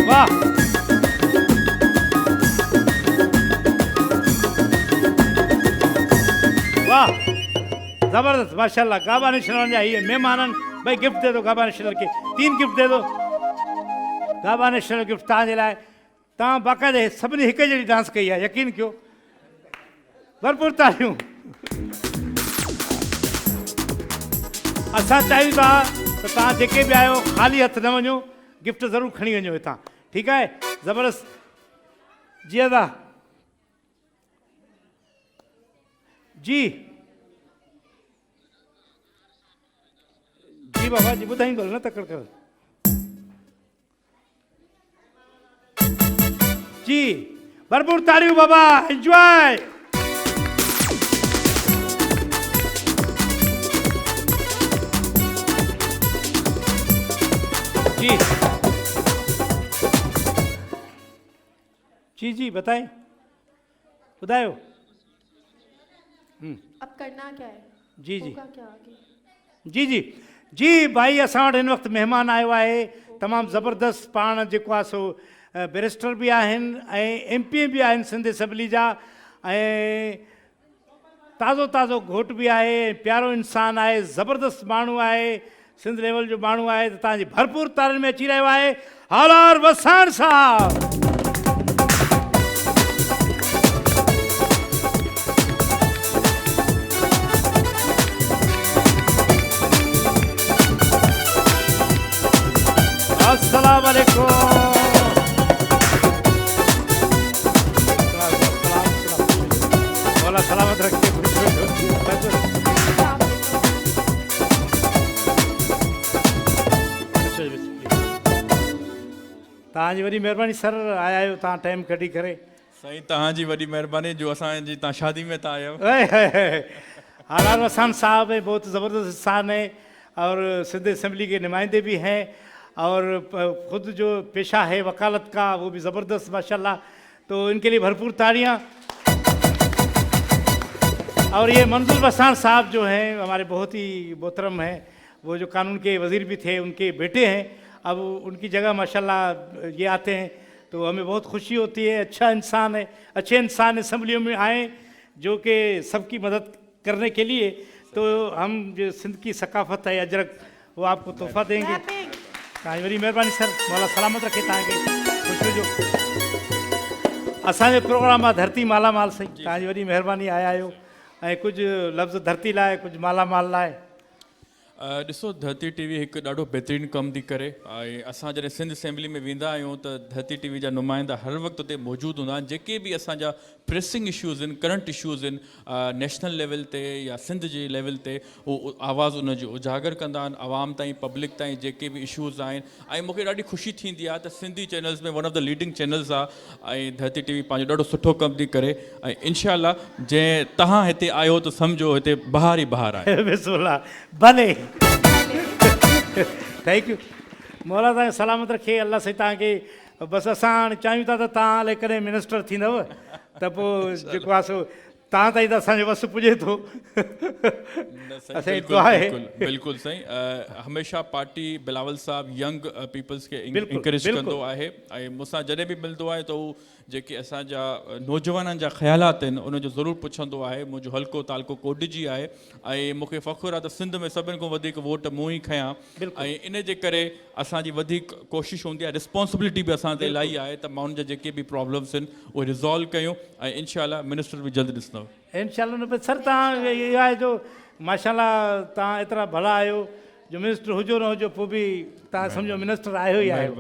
वाह वाह जबरदस्त माशाल्लाह गाबा नेशनल जा ये मेहमानन भाई गिफ्ट दे दो गाबा नेशनल के 3 गिफ्ट दे दो गाबा नेशनल गिफ्ट तव्हांजे लाइ तव्हां बाक़ाइदे सभिनी हिकु जहिड़ी डांस कई आहे यकीन कयो भरपूर तालियूं असां चाहियूं था त तव्हां जेके बि आहियो ख़ाली हथ न वञो गिफ्ट ज़रूरु खणी वञो हितां ठीकु आहे ज़बरदस्त जी अदा जी जी बाबा जी ॿुधाईंदो न तकड़ कर जी भरपूर ताड़ियूं बाबा एंजॉय जी जी जी बताएं ॿुधायो अब करना क्या है जी जी होगा क्या आगे जी जी जी भाई असां वटि हिन वक़्तु महिमान आयो आहे तमामु ज़बरदस्त पाण जेको आहे सो बैरिस्टर बि आहिनि ऐं MP बि आहिनि सिंध असेंबली जा ऐं ताज़ो ताज़ो घोट बि आहे प्यारो इंसानु आहे ज़बरदस्त माण्हू आहे सिंध लेवल जो माण्हू आहे त तव्हांजी भरपूर तारनि में अची रहियो आहे हालार वसाण साहब अस्सलाम वालेकुम मौला सलामत रखे तव्हांजी वॾी महिरबानी सर आया आहियो तव्हां टाइम कढी करे साईं तव्हांजी वॾी महिरबानी जो असांजी तव्हां शादी में था आयो हालार वसान साहब है बहुत ज़बरदस्त इंसान है और सिंध असेंबली के नुमाइंदे भी हैं और खुद जो पेशा है वकालत का वो भी ज़बरदस्त माशाल्लाह तो इनके लिए भरपूर ताड़ियाँ और ये मंजूर वसान साहब जो हैं हमारे बहुत ही मोहतरम हैं वो जो कानून के वज़ीर भी थे उनके बेटे हैं अब उनकी जगह माशाल्लाह ये आते हैं तो हमें बहुत खुशी होती है अच्छा इंसान है अच्छे इंसान असेंबलियों में आए जो कि सबकी मदद करने के लिए तो हम जो सिंध की सकाफ़त है अजरक वो आपको तोहफ़ा देंगे तव्हांजी वॾी महिरबानी सर मौला सलामत रखे तव्हांखे ख़ुशी जो असांजे प्रोग्राम आहे धरती मालामाल साईं तव्हांजी वॾी महिरबानी आया आहियो ऐं कुझु लफ़्ज़ धरती लाइ कुझु मालामाल लाइ ॾिसो धरती TV हिकु ॾाढो बहितरीनु कमु थी करे ऐं असां जॾहिं सिंध असेंबली में वेंदा आहियूं त धरती TV जा नुमाइंदा हर वक़्तु उते मौजूदु हूंदा आहिनि जेके बि असांजा प्रेसिंग इशूज़ आहिनि करंट इशूज़ आहिनि नेशनल लेवल ते या सिंध जे लेवल ते उहो आवाज़ु उनजो उजागर कंदा आहिनि आवाम ताईं पब्लिक ताईं जेके बि इशूज़ आहिनि ऐं मूंखे ॾाढी ख़ुशी थींदी आहे त सिंधी चैनल्स में one of the leading channels आहे ऐं धरती TV पंहिंजो ॾाढो सुठो कमु थी करे ऐं इंशाअल्लाह जंहिं तव्हां हिते आयो त सम्झो हिते बहार ई बहार आहे बिस्मिल्लाह भले थैंक यू मौला तव्हां सलामत रखे अल्लाह साईं तव्हांखे बसि असां हाणे चाहियूं था त तव्हां हले कॾहिं मिनिस्टर थींदव त पोइ जेको आहे सो तव्हां ताईं त असांजो वस पुॼे थो असांजी दुआ आहे बिल्कुलु साईं हमेशह पार्टी बिलावल साहब यंग पीपल्स खे इंकरेज कंदो आहे ऐं मूंसां जॾहिं बि मिलंदो आहे त हू जेके असांजा नौजवाननि जा ख़्यालात आहिनि उनजो ज़रूरु पुछंदो आहे मुंहिंजो हल्को तालको कोडिजी आहे ऐं मूंखे फ़ख़ुरु आहे त सिंध में सभिनि खां वधीक वोट मूं ई खयां ऐं इन जे करे असांजी वधीक कोशिशि हूंदी आहे रिस्पॉन्सिबिलिटी बि असां ते इलाही आहे त माण्हुनि जा जेके बि प्रॉब्लम्स आहिनि उहे रिज़ॉल्व कयूं ऐं इनशाला मिनिस्टर बि जल्द ॾिसंदव इंशाल्लाह न पे सर तव्हां इहो आहे जो माशाल्लाह तव्हां एतिरा भला आहियो जो मिनिस्टर हुजो न हुजो पोइ बि तव्हां सम्झो मिनिस्टर आहियो ई आहियो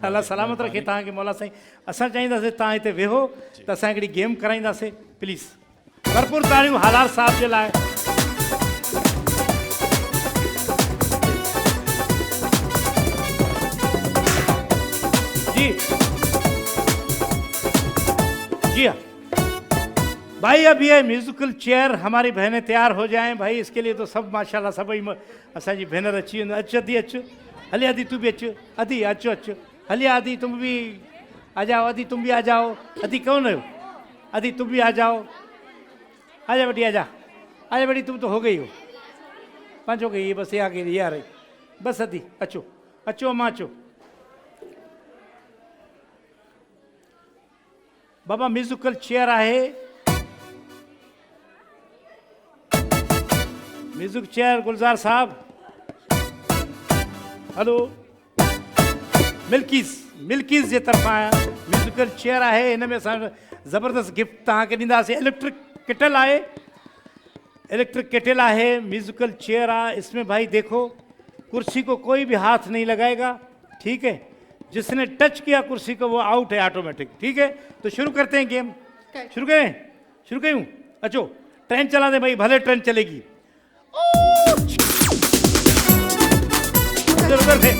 अलाह सलामत रखे तव्हांखे मौला साईं असां चाहींदासीं तव्हां हिते वेहो त असां हिकिड़ी गेम कराईंदासीं प्लीज़ भरपूर ताड़ियूं हालार साहब जे लाइ जी जी हाँ भाई अब ये म्यूज़िकल चेयर हमारी बहनें तैयार हो जाएं भाई इसके लिए तो सब माशाल्लाह सभई असांजी भेनर अची वेंदो अच अदी अच हले अदी तू भी अच अदी अचो अच हले अदी तुम भी आ जाओ अदी तुम भी आ जाओ अदी कौन हो अदी तुम भी आ जाओ आजा बेटी आजा आजा बेटी तुम तो हो गई हो पाँच हो गई बस ये आ गई ये आ रही बस अदी अचो अचो अम्मा अचो बाबा म्यूज़िकल चेयर आहे म्यूजिक चेयर गुलजार साहब हेलो मिल्कीज़ जे तरफ़ां म्यूज़िकल चेयर आहे हिन में असां ज़बरदस्त गिफ्ट तव्हांखे ॾींदासीं इलेक्ट्रिक केटल आहे म्यूज़िकल चेयर आहे इसमें भाई देखो कुर्सी को कोई भी हाथ नहीं लगाएगा ठीक है जिसने टच किया कुर्सी को वो आउट है ऑटोमेटिक ठीक है तो शुरू करते हैं गेम शुरू करूँ अचो ट्रेन चला दे भाई भले ट्रेन चलेगी उधर थे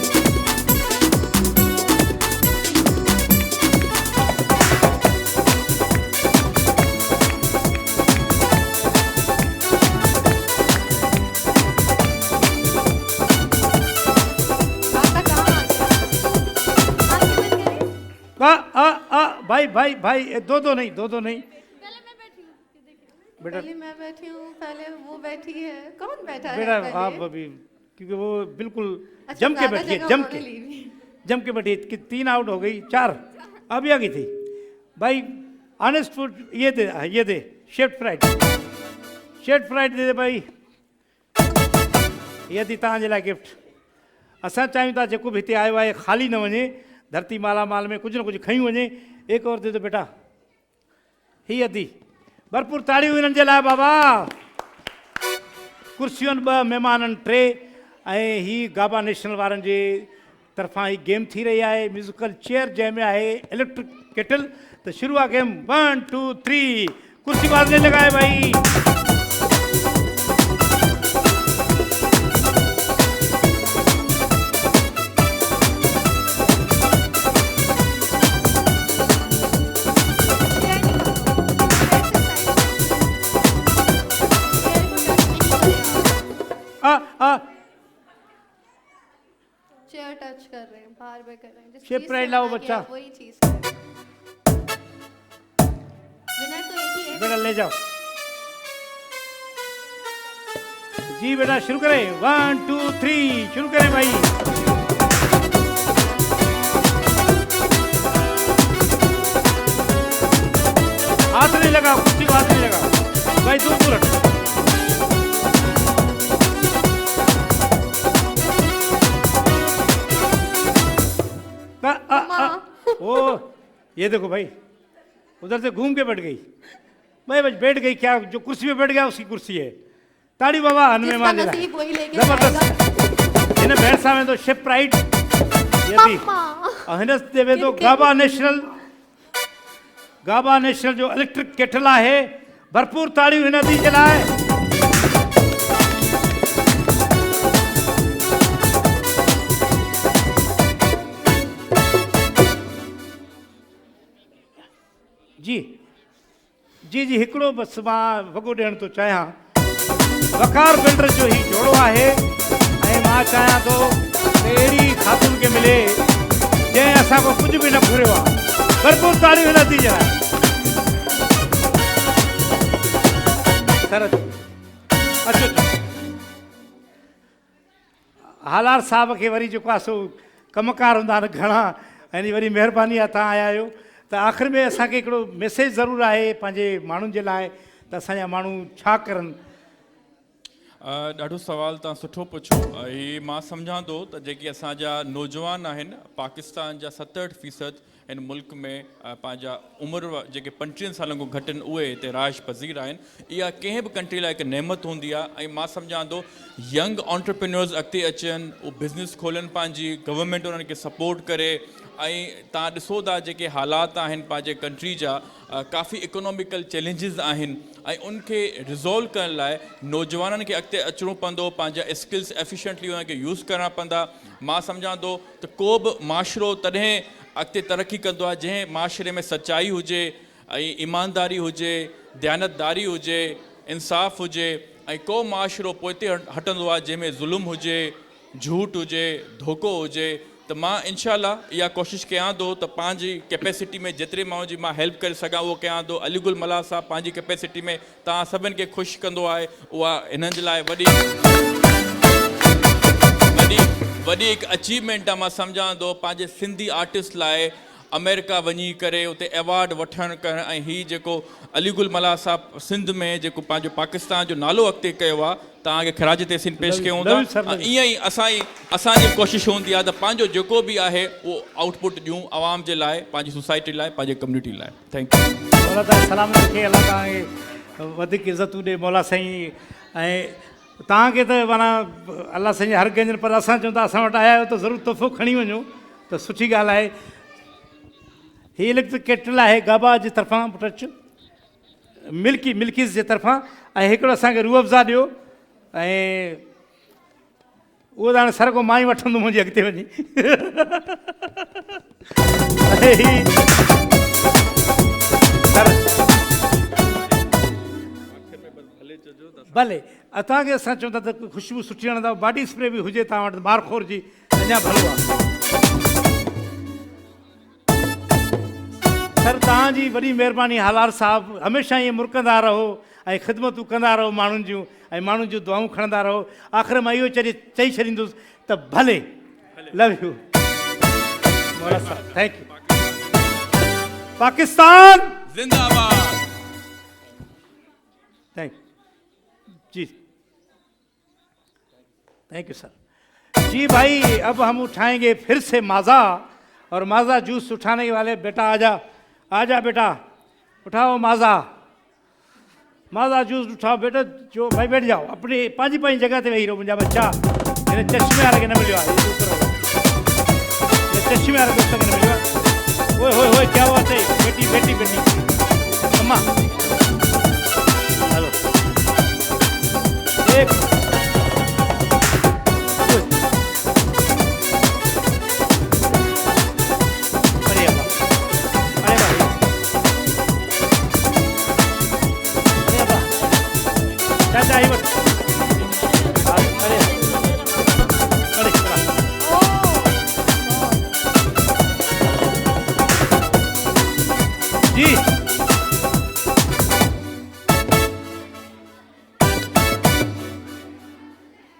भाई दो नहीं बेटा पहले मैं बैठी हूँ पहले वो बैठी है कौन बैठा बेटा है आप अभी क्योंकि वो बिल्कुल जम के बैठी है जम के बैठी है 3 आउट हो गई 4 अभी आ गई थी भाई ऑनेस्ट फूड ये दे शेफ फ्राइड दे भाई ये थी तव्हांजे लाइ गिफ्ट असां चाहियूं था जेको बि हिते आयो आहे ख़ाली न वञे धरती मालामाल में कुछ न कुछ खयूं वञे एक और दे दो बेटा ही अदी भरपूर ताड़ियूं हिननि जे लाइ बाबा कुर्सियुनि 2 महिमाननि 3 ऐं ही गाबा नेशनल वारनि जे तरफ़ां ही गेम थी रही आहे म्यूज़िकल चेयर जंहिंमें आहे इलेक्ट्रिक केटल त शुरू आहे गेम 1 2 3 कुर्सी बाज़ने लॻाए भाई चेयर टच कर रहे हैं बार बार कर रहे हैं शेप प्राइड लाओ बच्चा वही चीज विनर तो एक ही है बेटा ले जाओ जी बेटा शुरू करें 1 2 3 शुरू करें भाई हाथ नहीं लगाओ कुर्सी को हाथ नहीं लगाओ भाई दूर हटो ओ ये देखो भाई उधर से घूम के बैठ गई भाई बस बैठ गई क्या जो कुर्सी पे बैठ गया उसकी कुर्सी है ताड़ी बाबा हनमे मान जबरदस्त इन्हें बैठ सामने तो शेप प्राइड यदि हिनस देवे तो गाबा नेशनल जो इलेक्ट्रिक केटल है भरपूर ताड़ियूं हिन दी जे लाइ जी हिकिड़ो बसि मां वॻो ॾियण थो चाहियां वकार बिल्डर जो ही जोड़ो आहे ऐं मां चाहियां थो अहिड़ी ख़ातून खे मिले जंहिं असां को कुझु बि न घुरियो आहे। भरपूर ताड़ियूं हिन नतीजे लाइ। सर अचो हालार साहब खे वरी जेको आहे सो कमकार हूंदा आहिनि घणा, ऐं वरी महिरबानी आहे तव्हां आया आहियो। त आख़िर में असांखे हिकिड़ो मैसेज ज़रूरु आहे पंहिंजे माण्हुनि जे लाइ त असांजा माण्हू छा करनि। ॾाढो सुवाल तव्हां सुठो पुछो। हीअ मां सम्झां थो त जेके असांजा नौजवान आहिनि, पाकिस्तान जा 67% हिन मुल्क में पंहिंजा उमिरि जेके 35 सालनि खां घटि आहिनि उहे हिते राइश पज़ीर आहिनि। इहा कंहिं बि कंट्री लाइ हिकु नेमत हूंदी आहे। ऐं मां सम्झां थो यंग ऑन्टरप्रेन्योर्स अॻिते अचनि, उहे बिज़नेस खोलनि पंहिंजी, गवर्नमेंट उन्हनि खे सपोर्ट करे। ऐं तव्हां ॾिसो था जेके हालात आहिनि पंहिंजे कंट्री जा, काफ़ी इकोनॉमिकल चैलेंजिस आहिनि ऐं उनखे रिज़ॉल्व करण लाइ नौजवाननि खे अॻिते अचिणो पवंदो, पंहिंजा स्किल्स एफिशिएंटली उनखे यूज़ करणा पवंदा। मां सम्झां थो त को बि माशरो तॾहिं अॻिते तरक़ी कंदो आहे जंहिं माशरे में सचाई हुजे ऐं ईमानदारी हुजे, दयानतदारी हुजे, इंसाफ़ हुजे। ऐं को माशरो पोइते हटंदो आहे जंहिंमें ज़ुल्म हुजे, झूठ हुजे, धोखो हुजे। त मां इंशाअल्लाह इहा कोशिशि कयां थो त पंहिंजी कैपेसिटी में जेतिरे माण्हुनि जी मां हेल्प करे सघां उहो कयां थो। अलीगुल मल्हा साहब पंहिंजी कैपेसिटी में तव्हां सभिनि खे ख़ुशि कंदो आहे, उहा हिननि जे लाइ वॾी हिकु अचीवमेंट आहे। मां सम्झां थो पंहिंजे सिंधी आर्टिस्ट लाइ अमेरिका वञी करे उते अवॉर्ड वठणु करणु, ऐं हीअ जेको अलीगुल मल्हा साहब सिंध में जेको पंहिंजो पाकिस्तान जो नालो अॻिते कयो आहे, तव्हांखे ख़राज तहसीन पेश कयूं था। ईअं ई असांजी कोशिशि हूंदी आहे त पंहिंजो जेको बि आहे उहो आउटपुट ॾियूं आवाम जे लाइ, पंहिंजी सोसाइटी लाइ, पंहिंजे कम्यूनिटी लाइ। Thank you. मौला ताला सलामत खे अलाह तव्हांखे वधीक इज़तूं ॾे मौला साईं। ऐं तव्हांखे त माना अलाह साईं हर कंहिंजनि, पर असां चऊं था असां वटि आया आहियो त ज़रूरु तोहफ़ो खणी वञो त सुठी ॻाल्हि आहे। हीअ इलेक्ट्रिक केटल आहे गाबा जे तरफ़ां टच मिल्कीज़ जे तरफ़ां, ऐं हिकिड़ो असांखे रूह अफ़ज़ा ॾियो। ऐं उहो त हाणे सर को मां ई वठंदुमि मुंहिंजी अॻिते वञी। भले तव्हांखे असां चऊं था त ख़ुशबू सुठी हणंदा, बॉडी स्प्रे बि हुजे तव्हां वटि मारखोर जी, अञा भलो आहे। सर तव्हांजी वॾी महिरबानी हालार साहब, हमेशह ईअं मुरकंदा रहो ऐं ख़िदमतूं कंदा रहो माण्हुनि जूं, ऐं माण्हुनि जूं दुआऊं खणंदा रहो। आख़िर मां इहो चई छॾींदुसि त भले, लव यू मौला साहब, थैंक यू। पाकिस्तान जिंदाबाद। थैंक जी, थैंक यू सर। जी भाई, अब हम उठाएंगे फिर से माज़ा, और माज़ा जूस उठाने वाले बेटा आजा बेटा, उठाओ माज़ा जूस उठाओ बेटा। जो भाई बैठ जाओ, अपनी पंहिंजी जगह ते वेही रहो। मुंहिंजा बच्चा हिन चश्मे वारे खे न मिलियो आहे, चश्मे वारे दोस्त खे न मिलियो आहे। ओए होए क्या बात है, बेटी अम्मा हेलो, एक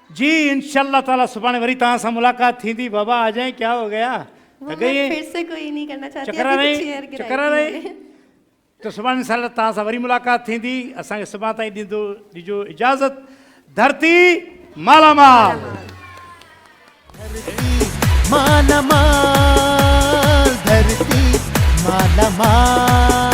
जी इंशाल्लाह ताला सुभाणे वरी तव्हां सां मुलाक़ात थींदी। बाबा आ जाए, क्या हो गया? फिर से कोई नहीं करना चाहती, चक्कर रहे तो सुभाणे इंशाल्लाह तव्हां सां वरी मुलाक़ात थींदी। असांखे सुभाणे ताईं ॾिजो इजाज़त। धरती मालामाल, मालामाल, धरती मालामाल।